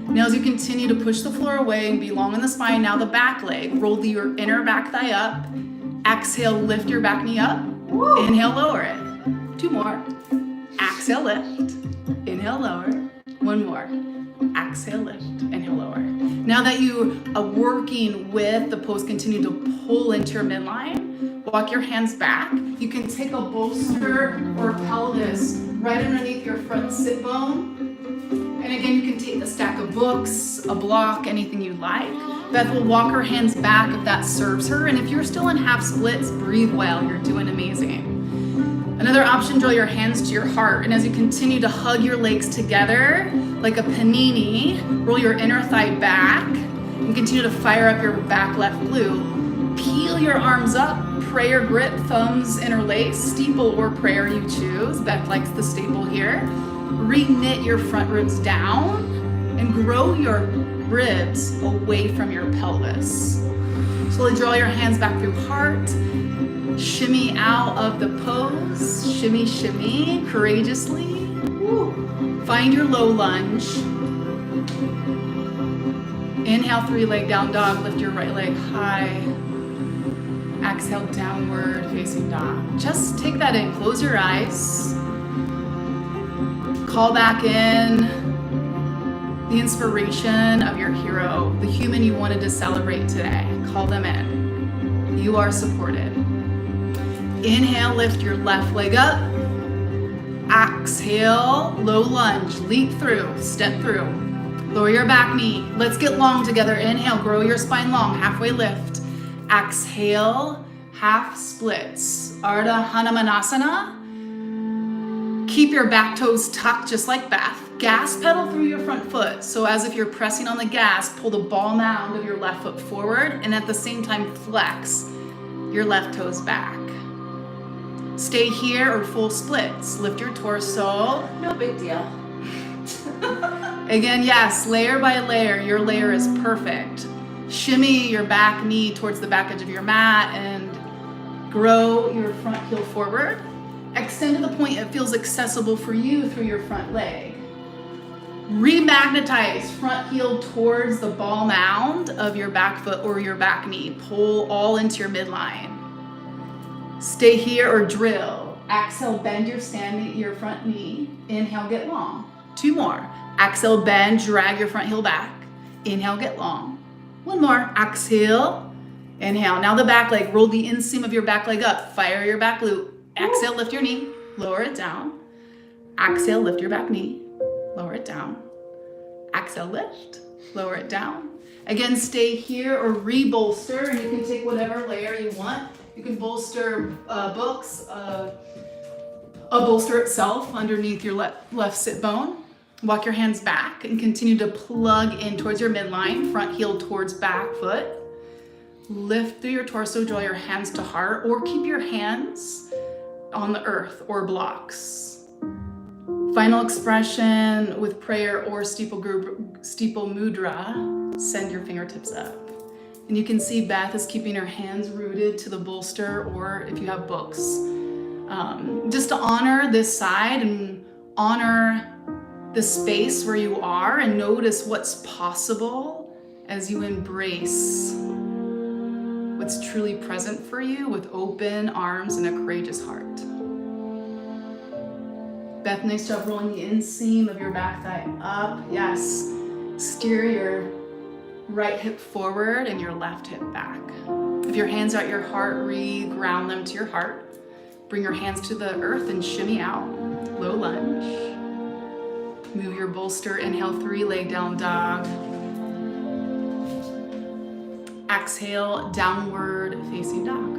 Now as you continue to push the floor away and be long in the spine, now the back leg. Roll your inner back thigh up. Exhale, lift your back knee up. Woo. Inhale, lower it. Two more. Exhale, lift. Inhale, lower. One more. Exhale, lift. Inhale, lower. Now that you are working with the pose, continue to pull into your midline. Walk your hands back. You can take a bolster or pelvis right underneath your front sit bone. And again, you can take the stack of books, a block, anything you like. Beth will walk her hands back if that serves her. And if you're still in half splits, breathe well. You're doing amazing. Another option, draw your hands to your heart. And as you continue to hug your legs together like a panini, roll your inner thigh back and continue to fire up your back left glute. Peel your arms up, prayer grip, thumbs interlace, steeple or prayer you choose. Beth likes the staple here. Re-knit your front ribs down and grow your ribs away from your pelvis. Slowly draw your hands back through heart. Shimmy out of the pose. Shimmy, shimmy, courageously. Woo. Find your low lunge. Inhale, 3-leg down dog. Lift your right leg high. Exhale, downward facing dog. Just take that in. Close your eyes. Call back in the inspiration of your hero, the human you wanted to celebrate today. Call them in. You are supported. Inhale, lift your left leg up. Exhale, low lunge, leap through, step through. Lower your back knee. Let's get long together. Inhale, grow your spine long, halfway lift. Exhale, half splits. Ardha Hanumanasana. Keep your back toes tucked just like Beth. Gas pedal through your front foot. So as if you're pressing on the gas, pull the ball mound of your left foot forward and at the same time flex your left toes back. Stay here or full splits. Lift your torso. No big deal. Again, yes, layer by layer. Your layer is perfect. Shimmy your back knee towards the back edge of your mat and grow your front heel forward. Extend to the point it feels accessible for you through your front leg. Remagnetize front heel towards the ball mound of your back foot or your back knee. Pull all into your midline. Stay here or drill. Exhale, bend your front knee. Inhale, get long. 2 more. Exhale, bend, drag your front heel back. Inhale, get long. 1 more. Exhale, inhale. Now the back leg. Roll the inseam of your back leg up. Fire your back glute. Exhale, lift your knee, lower it down. Exhale, lift your back knee, lower it down. Exhale, lift, lower it down. Again, stay here or re-bolster, and you can take whatever layer you want. You can bolster books, a bolster itself underneath your left sit bone. Walk your hands back and continue to plug in towards your midline, front heel towards back foot. Lift through your torso, draw your hands to heart, or keep your hands on the earth or blocks. Final expression with prayer or steeple mudra, send your fingertips up. And you can see Beth is keeping her hands rooted to the bolster or if you have books. Just to honor this side and honor the space where you are and notice what's possible as you embrace what's truly present for you with open arms and a courageous heart. Beth, nice job rolling the inseam of your back thigh up. Yes. Steer your right hip forward and your left hip back. If your hands are at your heart, re-ground them to your heart. Bring your hands to the earth and shimmy out. Low lunge. Move your bolster. Inhale, 3, leg down dog. Exhale, downward facing dog.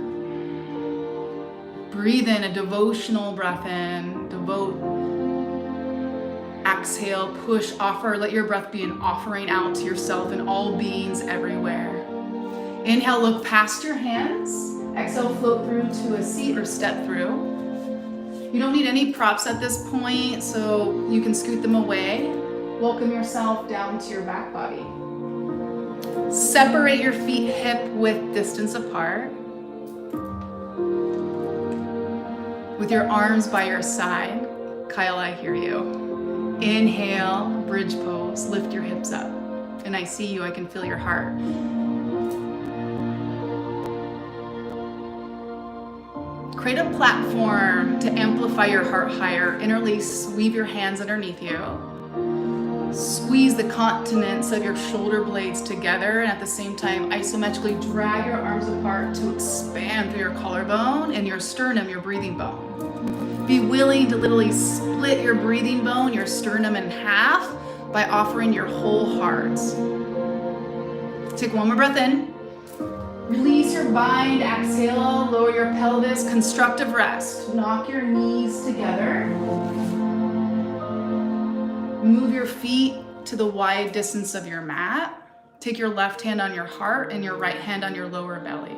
Breathe in a devotional breath in. Devote. Exhale, push, offer. Let your breath be an offering out to yourself and all beings everywhere. Inhale, look past your hands. Exhale, float through to a seat or step through. You don't need any props at this point, so you can scoot them away. Welcome yourself down to your back body. Separate your feet hip width distance apart. With your arms by your side. Kyle, I hear you. Inhale, bridge pose. Lift your hips up. And I see you, I can feel your heart. Create a platform to amplify your heart higher. Interlace, weave your hands underneath you. Squeeze the continents of your shoulder blades together, and at the same time, isometrically drag your arms apart to expand through your collarbone and your sternum, your breathing bone. Be willing to literally split your breathing bone, your sternum in half by offering your whole heart. Take one more breath in. Release your bind, exhale, lower your pelvis, constructive rest. Knock your knees together. Move your feet to the wide distance of your mat. Take your left hand on your heart and your right hand on your lower belly.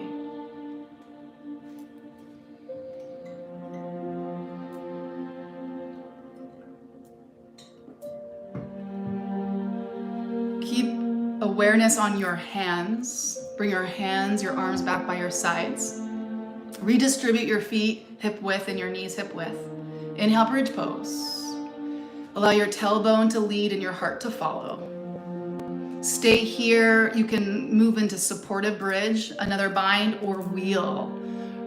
Keep awareness on your hands. Bring your hands, your arms back by your sides. Redistribute your feet hip width and your knees hip width. Inhale, bridge pose. Allow your tailbone to lead and your heart to follow. Stay here. You can move into supportive bridge, another bind, or wheel.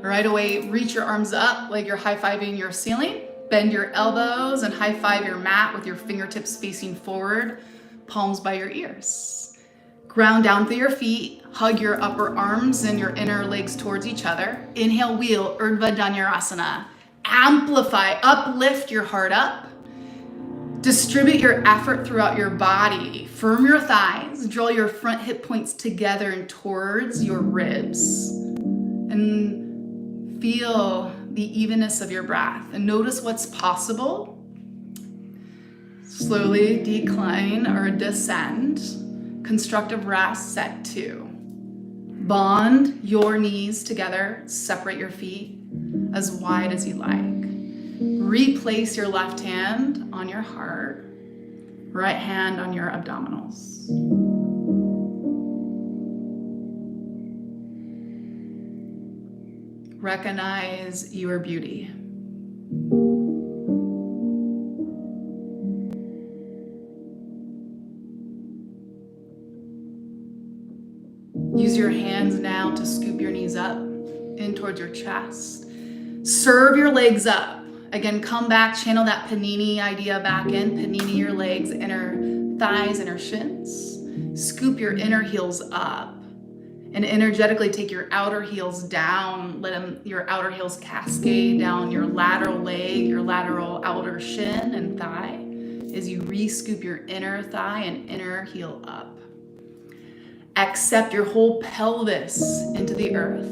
Right away, reach your arms up like you're high-fiving your ceiling. Bend your elbows and high-five your mat with your fingertips facing forward, palms by your ears. Ground down through your feet. Hug your upper arms and your inner legs towards each other. Inhale, wheel, Urdhva Dhanurasana. Amplify, uplift your heart up. Distribute your effort throughout your body. Firm your thighs. Draw your front hip points together and towards your ribs. And feel the evenness of your breath. And notice what's possible. Slowly decline or descend. Constructive rest, set 2. Bond your knees together. Separate your feet as wide as you like. Replace your left hand on your heart, right hand on your abdominals. Recognize your beauty. Use your hands now to scoop your knees up in towards your chest. Serve your legs up. Again, come back, channel that panini idea back in. Panini your legs, inner thighs, inner shins. Scoop your inner heels up. And energetically take your outer heels down. Let your outer heels cascade down your lateral leg, your lateral outer shin and thigh as you re-scoop your inner thigh and inner heel up. Accept your whole pelvis into the earth.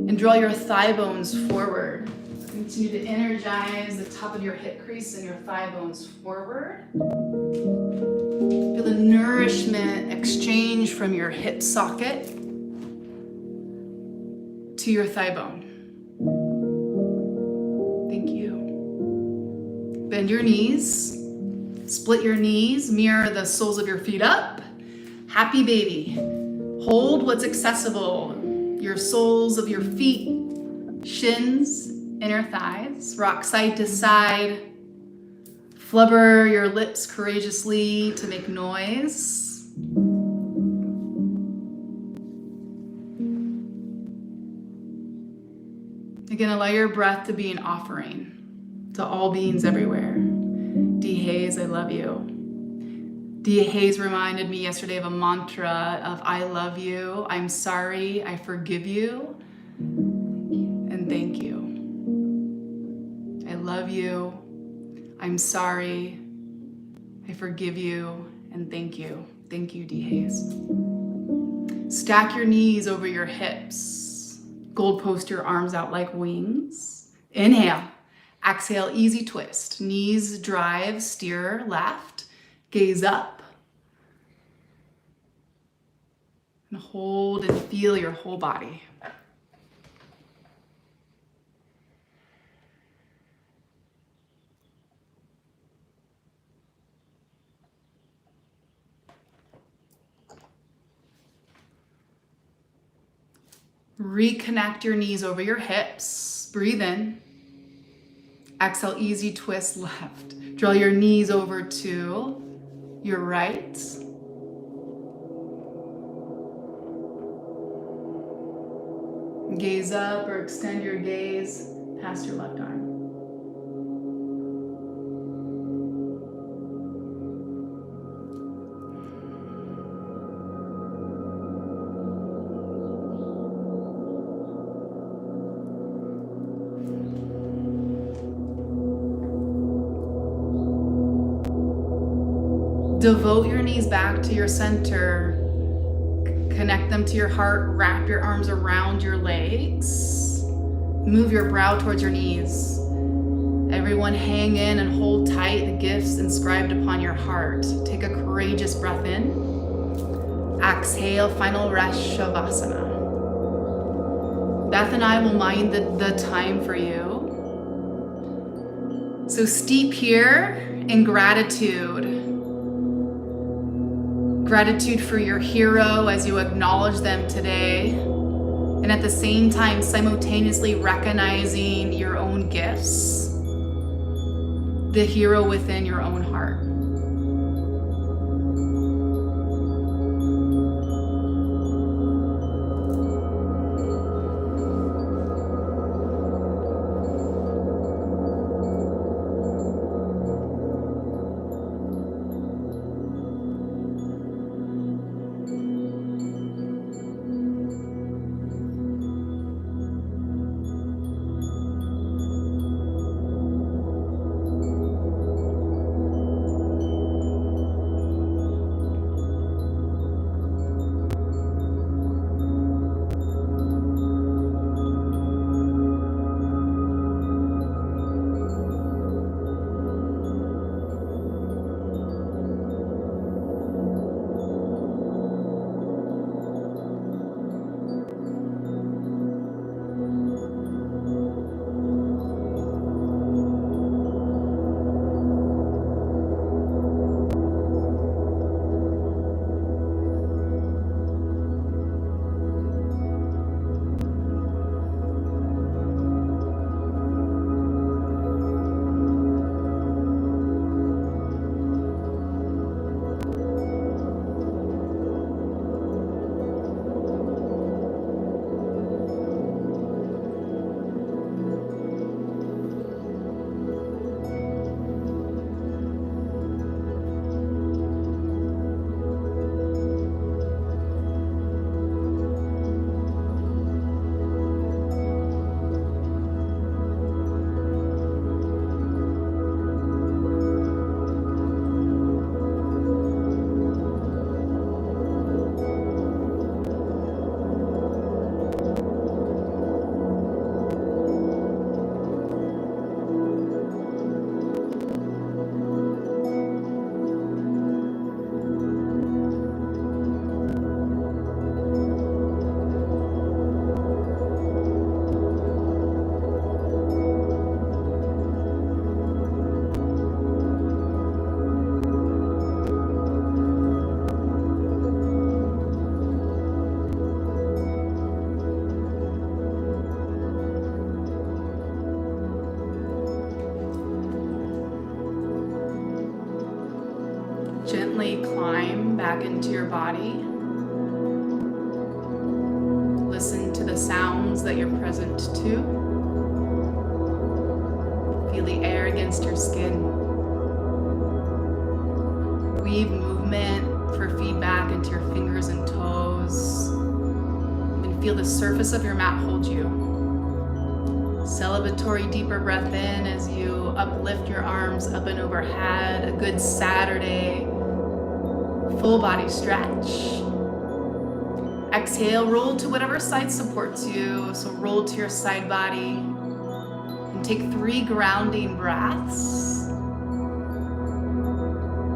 And draw your thigh bones forward. Continue to energize the top of your hip crease and your thigh bones forward. Feel the nourishment exchange from your hip socket to your thigh bone. Thank you. Bend your knees. Split your knees. Mirror the soles of your feet up. Happy baby. Hold what's accessible. Your soles of your feet, shins, inner thighs. Rock side to side. Flubber your lips courageously to make noise. going to allow your breath to be an offering to all beings everywhere. D. Hayes, I love you. D. Hayes reminded me yesterday of a mantra of I love you, I'm sorry, I forgive you, and thank you. I love you, I'm sorry, I forgive you, and thank you. Thank you, D. Hayes. Stack your knees over your hips. Gold post your arms out like wings. Inhale. Exhale, easy twist. Knees drive, steer left. Gaze up. And hold and feel your whole body. Reconnect your knees over your hips. Breathe in. Exhale, easy twist left. Draw your knees over to your right. Gaze up or extend your gaze past your left arm. Devote your knees back to your center. Connect them to your heart. Wrap your arms around your legs. Move your brow towards your knees. Everyone hang in and hold tight the gifts inscribed upon your heart. Take a courageous breath in. Exhale, final rest, Shavasana. Beth and I will mind the time for you. So steep here in gratitude. Gratitude for your hero as you acknowledge them today. And at the same time, simultaneously recognizing your own gifts. The hero within your own heart. Gently climb back into your body. Listen to the sounds that you're present to. Feel the air against your skin. Weave movement for feedback into your fingers and toes. And feel the surface of your mat hold you. Celebratory deeper breath in as you uplift your arms up and overhead. A good Saturday. Full body stretch. Exhale, roll to whatever side supports you. So roll to your side body. And take 3 grounding breaths.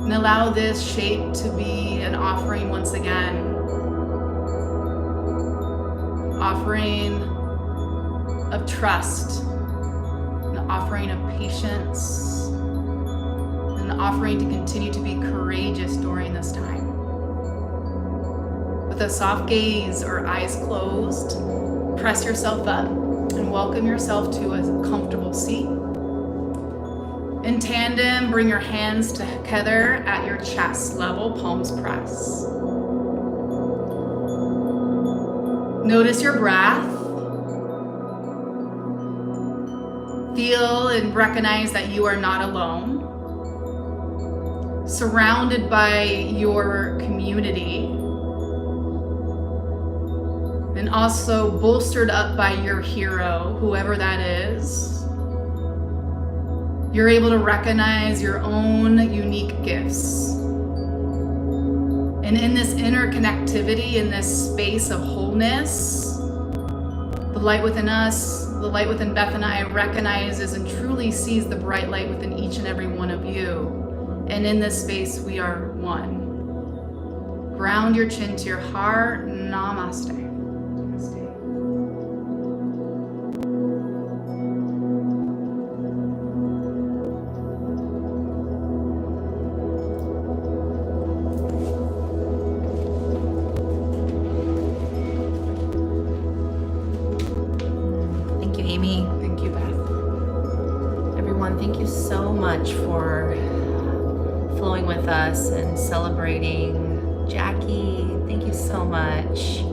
And allow this shape to be an offering once again. Offering of trust. An offering of patience. An offering to continue to be courageous during this time. With a soft gaze or eyes closed, press yourself up and welcome yourself to a comfortable seat. In tandem, bring your hands together at your chest level, palms press. Notice your breath. Feel and recognize that you are not alone. Surrounded by your community. And also bolstered up by your hero, whoever that is. You're able to recognize your own unique gifts. And in this interconnectivity, in this space of wholeness, the light within us, the light within Beth and I recognizes and truly sees the bright light within each and every one of you. And in this space, we are one. Ground your chin to your heart. Namaste. Thank you, Amy. Thank you, Beth. Everyone, thank you so much for flowing with us and celebrating Jackie. Thank you so much.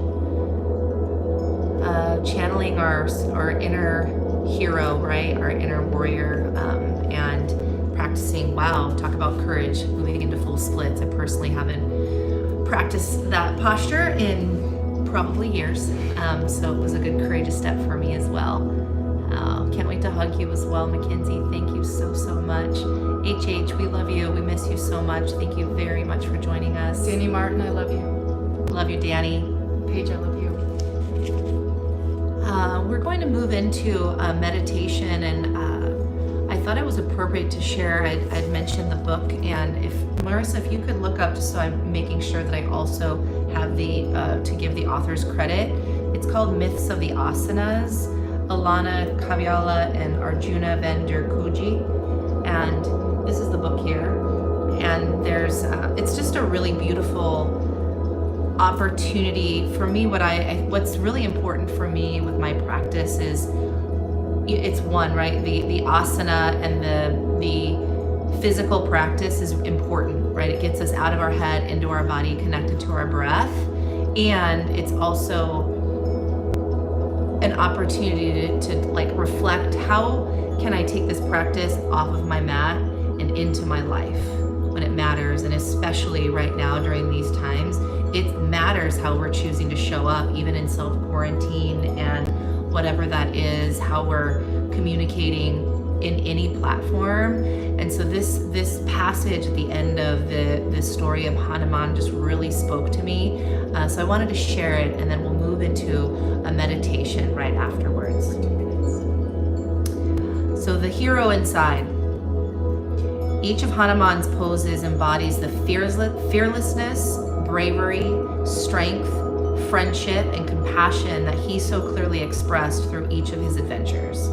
Channeling our inner hero, right? Our inner warrior, and practicing, wow, talk about courage, moving into full splits. I personally haven't practiced that posture in probably years. So it was a good courageous step for me as well. Can't wait to hug you as well, Mackenzie. Thank you so, so much. HH, we love you. We miss you so much. Thank you very much for joining us. Danny Martin, I love you. Love you, Danny. Paige, I love you. We're going to move into a meditation, and I thought it was appropriate to share. I'd mentioned the book, and if Marissa, if you could look up, just so I'm making sure that I also have to give the author's credit. It's called Myths of the Asanas, Alana Kavyala and Arjuna Venderkuji, and this is the book here. And there's, it's just a really beautiful opportunity for me. What's really important for me with my practice is, it's one, right? The asana and the physical practice is important, right? It gets us out of our head, into our body, connected to our breath. And it's also an opportunity to like reflect, how can I take this practice off of my mat and into my life when it matters? And especially right now during these times, it matters how we're choosing to show up, even in self-quarantine and whatever that is, how we're communicating in any platform. And so this passage at the end of the story of Hanuman just really spoke to me. So I wanted to share it, and then we'll move into a meditation right afterwards. So the hero inside. Each of Hanuman's poses embodies the fearlessness, bravery, strength, friendship, and compassion that he so clearly expressed through each of his adventures.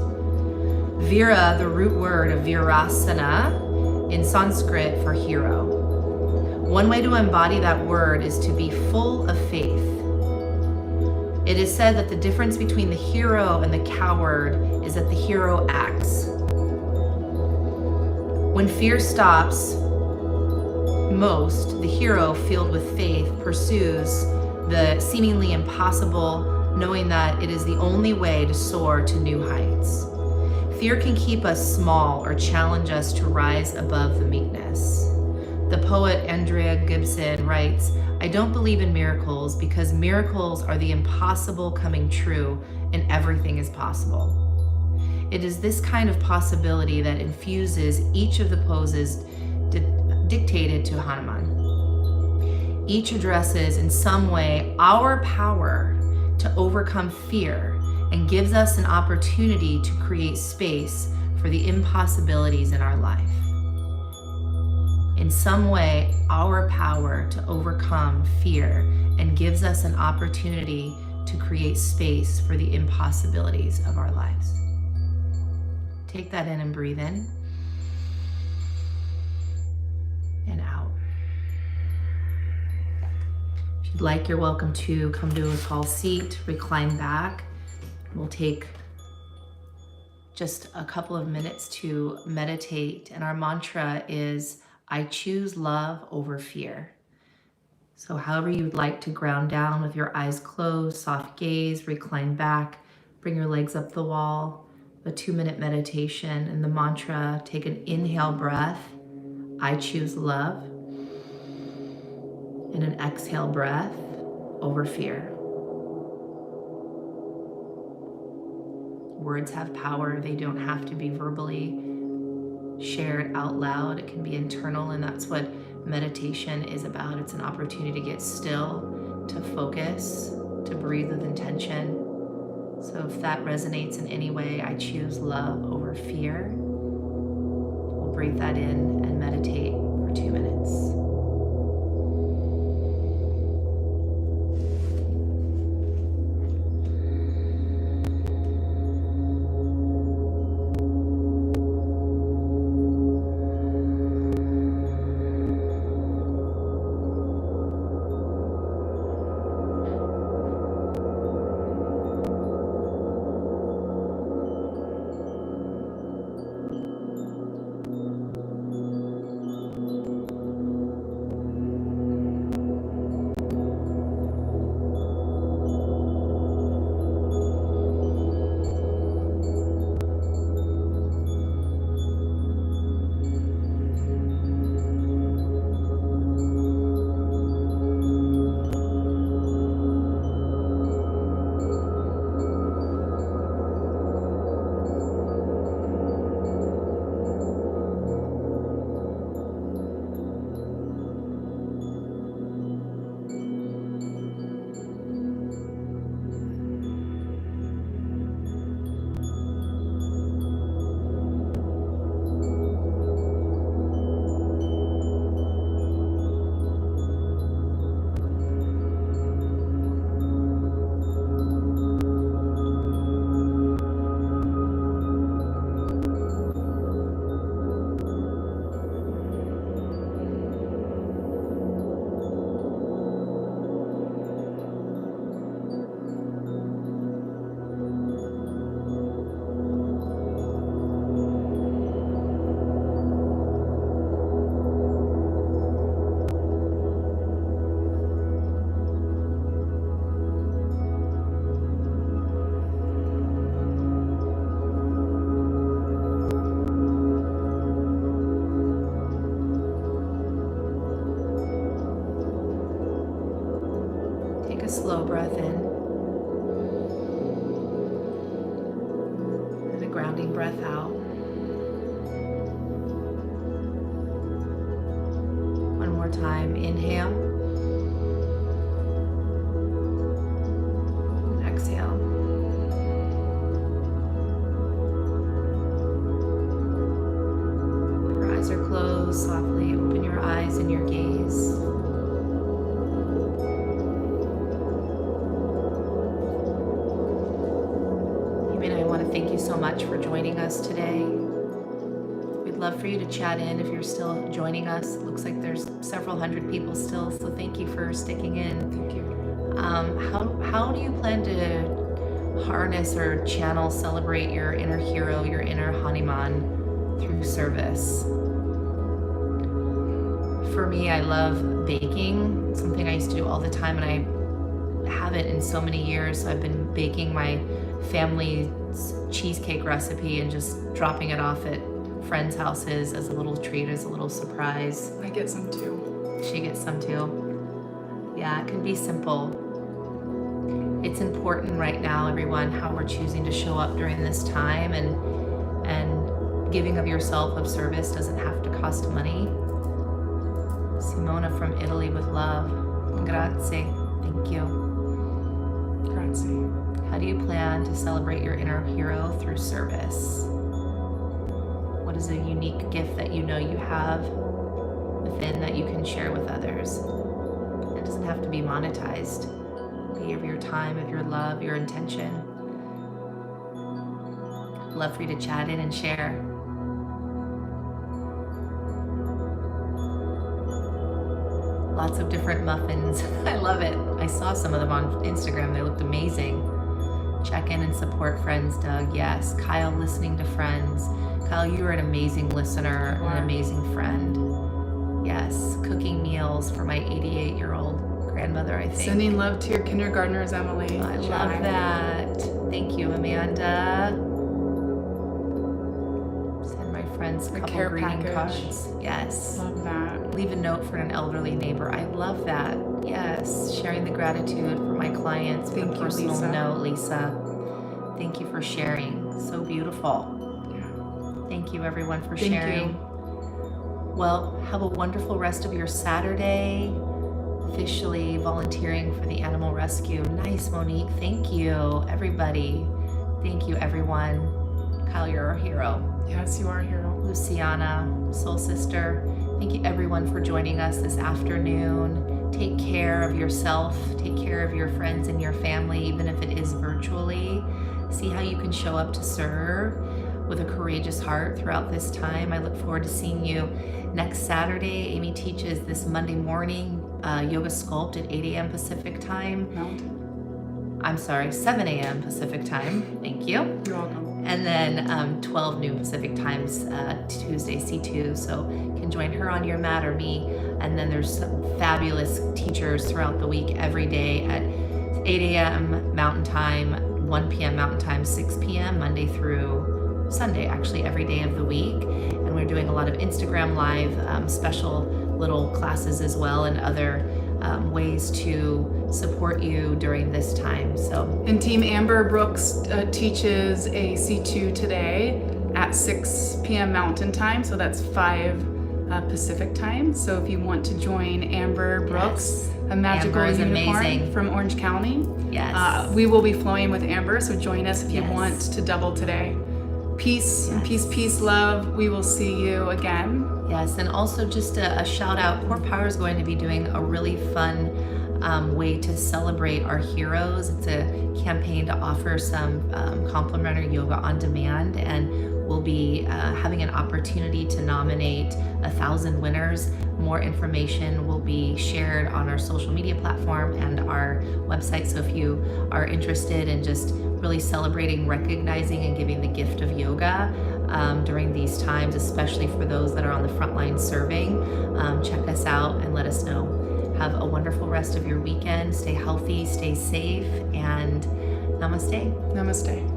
Veera, the root word of virasana in Sanskrit for hero. One way to embody that word is to be full of faith. It is said that the difference between the hero and the coward is that the hero acts. When fear stops most, the hero, filled with faith, pursues the seemingly impossible, knowing that it is the only way to soar to new heights. Fear can keep us small or challenge us to rise above the meekness. The poet Andrea Gibson writes, "I don't believe in miracles because miracles are the impossible coming true and everything is possible." It is this kind of possibility that infuses each of the poses dictated to Hanuman. Each addresses in some way our power to overcome fear and gives us an opportunity to create space for the impossibilities in our life. In some way, our power to overcome fear and gives us an opportunity to create space for the impossibilities of our lives. Take that in and breathe in and out. If you'd like, you're welcome to come to a tall seat, recline back. We'll take just a couple of minutes to meditate, and our mantra is, I choose love over fear. So however you'd like to ground down with your eyes closed, soft gaze, recline back, bring your legs up the wall, a 2-minute meditation, and the mantra, take an inhale breath, I choose love, and an exhale breath over fear. Words have power. They don't have to be verbally shared out loud. It can be internal, and that's what meditation is about. It's an opportunity to get still, to focus, to breathe with intention. So if that resonates in any way, I choose love over fear. We'll breathe that in and meditate for 2 minutes. A slow breath in and a grounding breath out. One more time, inhale and exhale. If your eyes are closed, softly open your eyes and your gaze. Thank you so much for joining us today. We'd love for you to chat in if you're still joining us. It looks like there's several hundred people still, so thank you for sticking in. Thank you. How do you plan to harness or channel, celebrate your inner hero, your inner Hanuman through service? For me, I love baking, something I used to do all the time, and I haven't in so many years. So I've been baking my family's cheesecake recipe and just dropping it off at friends' houses as a little treat, as a little surprise. I get some too. She gets some too. Yeah, it can be simple. It's important right now, everyone, how we're choosing to show up during this time, and giving of yourself of service doesn't have to cost money. Simona from Italy with love. Grazie. Thank you. Grazie. How do you plan to celebrate your inner hero through service? What is a unique gift that you know you have within that you can share with others? It doesn't have to be monetized. Be of your time, of your love, your intention. Love for you to chat in and share. Lots of different muffins. I love it. I saw some of them on Instagram. They looked amazing. Check in and support friends, Doug. Yes. Kyle, listening to friends. Kyle, you are an amazing listener, an amazing friend. Yes. Cooking meals for my 88-year-old grandmother, I think. Sending love to your kindergartners, Emily. I love that. Thank you, Amanda. Send my friends a couple care greeting package. cards. Yes. Love that. Leave a note for an elderly neighbor. I love that. Yes. Sharing the gratitude for my clients with Thank a you, personal Lisa. note, Lisa. Thank you for sharing. So beautiful. Yeah. Thank you, everyone, for Thank sharing. you. Well, have a wonderful rest of your Saturday. Officially volunteering for the animal rescue. Nice, Monique. Thank you, everybody. Thank you, everyone. Kyle, you're our hero. Yes, you are a hero. Luciana, soul sister. Thank you, everyone, for joining us this afternoon. Take care of yourself. Take care of your friends and your family, even if it is virtually. See how you can show up to serve with a courageous heart throughout this time. I look forward to seeing you next Saturday. Amy teaches this Monday morning yoga sculpt at 8 a.m. Pacific time. I'm sorry, 7 a.m. Pacific time. Thank you. You're welcome. And then 12 noon Pacific times, Tuesday, C2. So you can join her on your mat or me. And then there's some fabulous teachers throughout the week, every day at 8 a.m. Mountain Time, 1 p.m. Mountain Time, 6 p.m. Monday through Sunday, actually every day of the week. And we're doing a lot of Instagram Live special little classes as well, and other ways to support you during this time. So, And Team Amber Brooks teaches a C2 today at 6 p.m. Mountain Time, so that's 5 Pacific Time. So if you want to join Amber Brooks, a magical Amber is unicorn amazing. from Orange County, yes. we will be flowing with Amber, so join us if you Yes. want to double today. Peace, and peace, peace, love. We will see you again. Yes, and also just a shout out, CorePower is going to be doing a really fun way to celebrate our heroes. It's a campaign to offer some complimentary yoga on demand, and we'll be having an opportunity to nominate 1,000 winners. More information will be shared on our social media platform and our website. So if you are interested in just really celebrating, recognizing, and giving the gift of yoga during these times, especially for those that are on the front line serving, check us out and let us know. Have a wonderful rest of your weekend. Stay healthy, stay safe, and namaste. Namaste.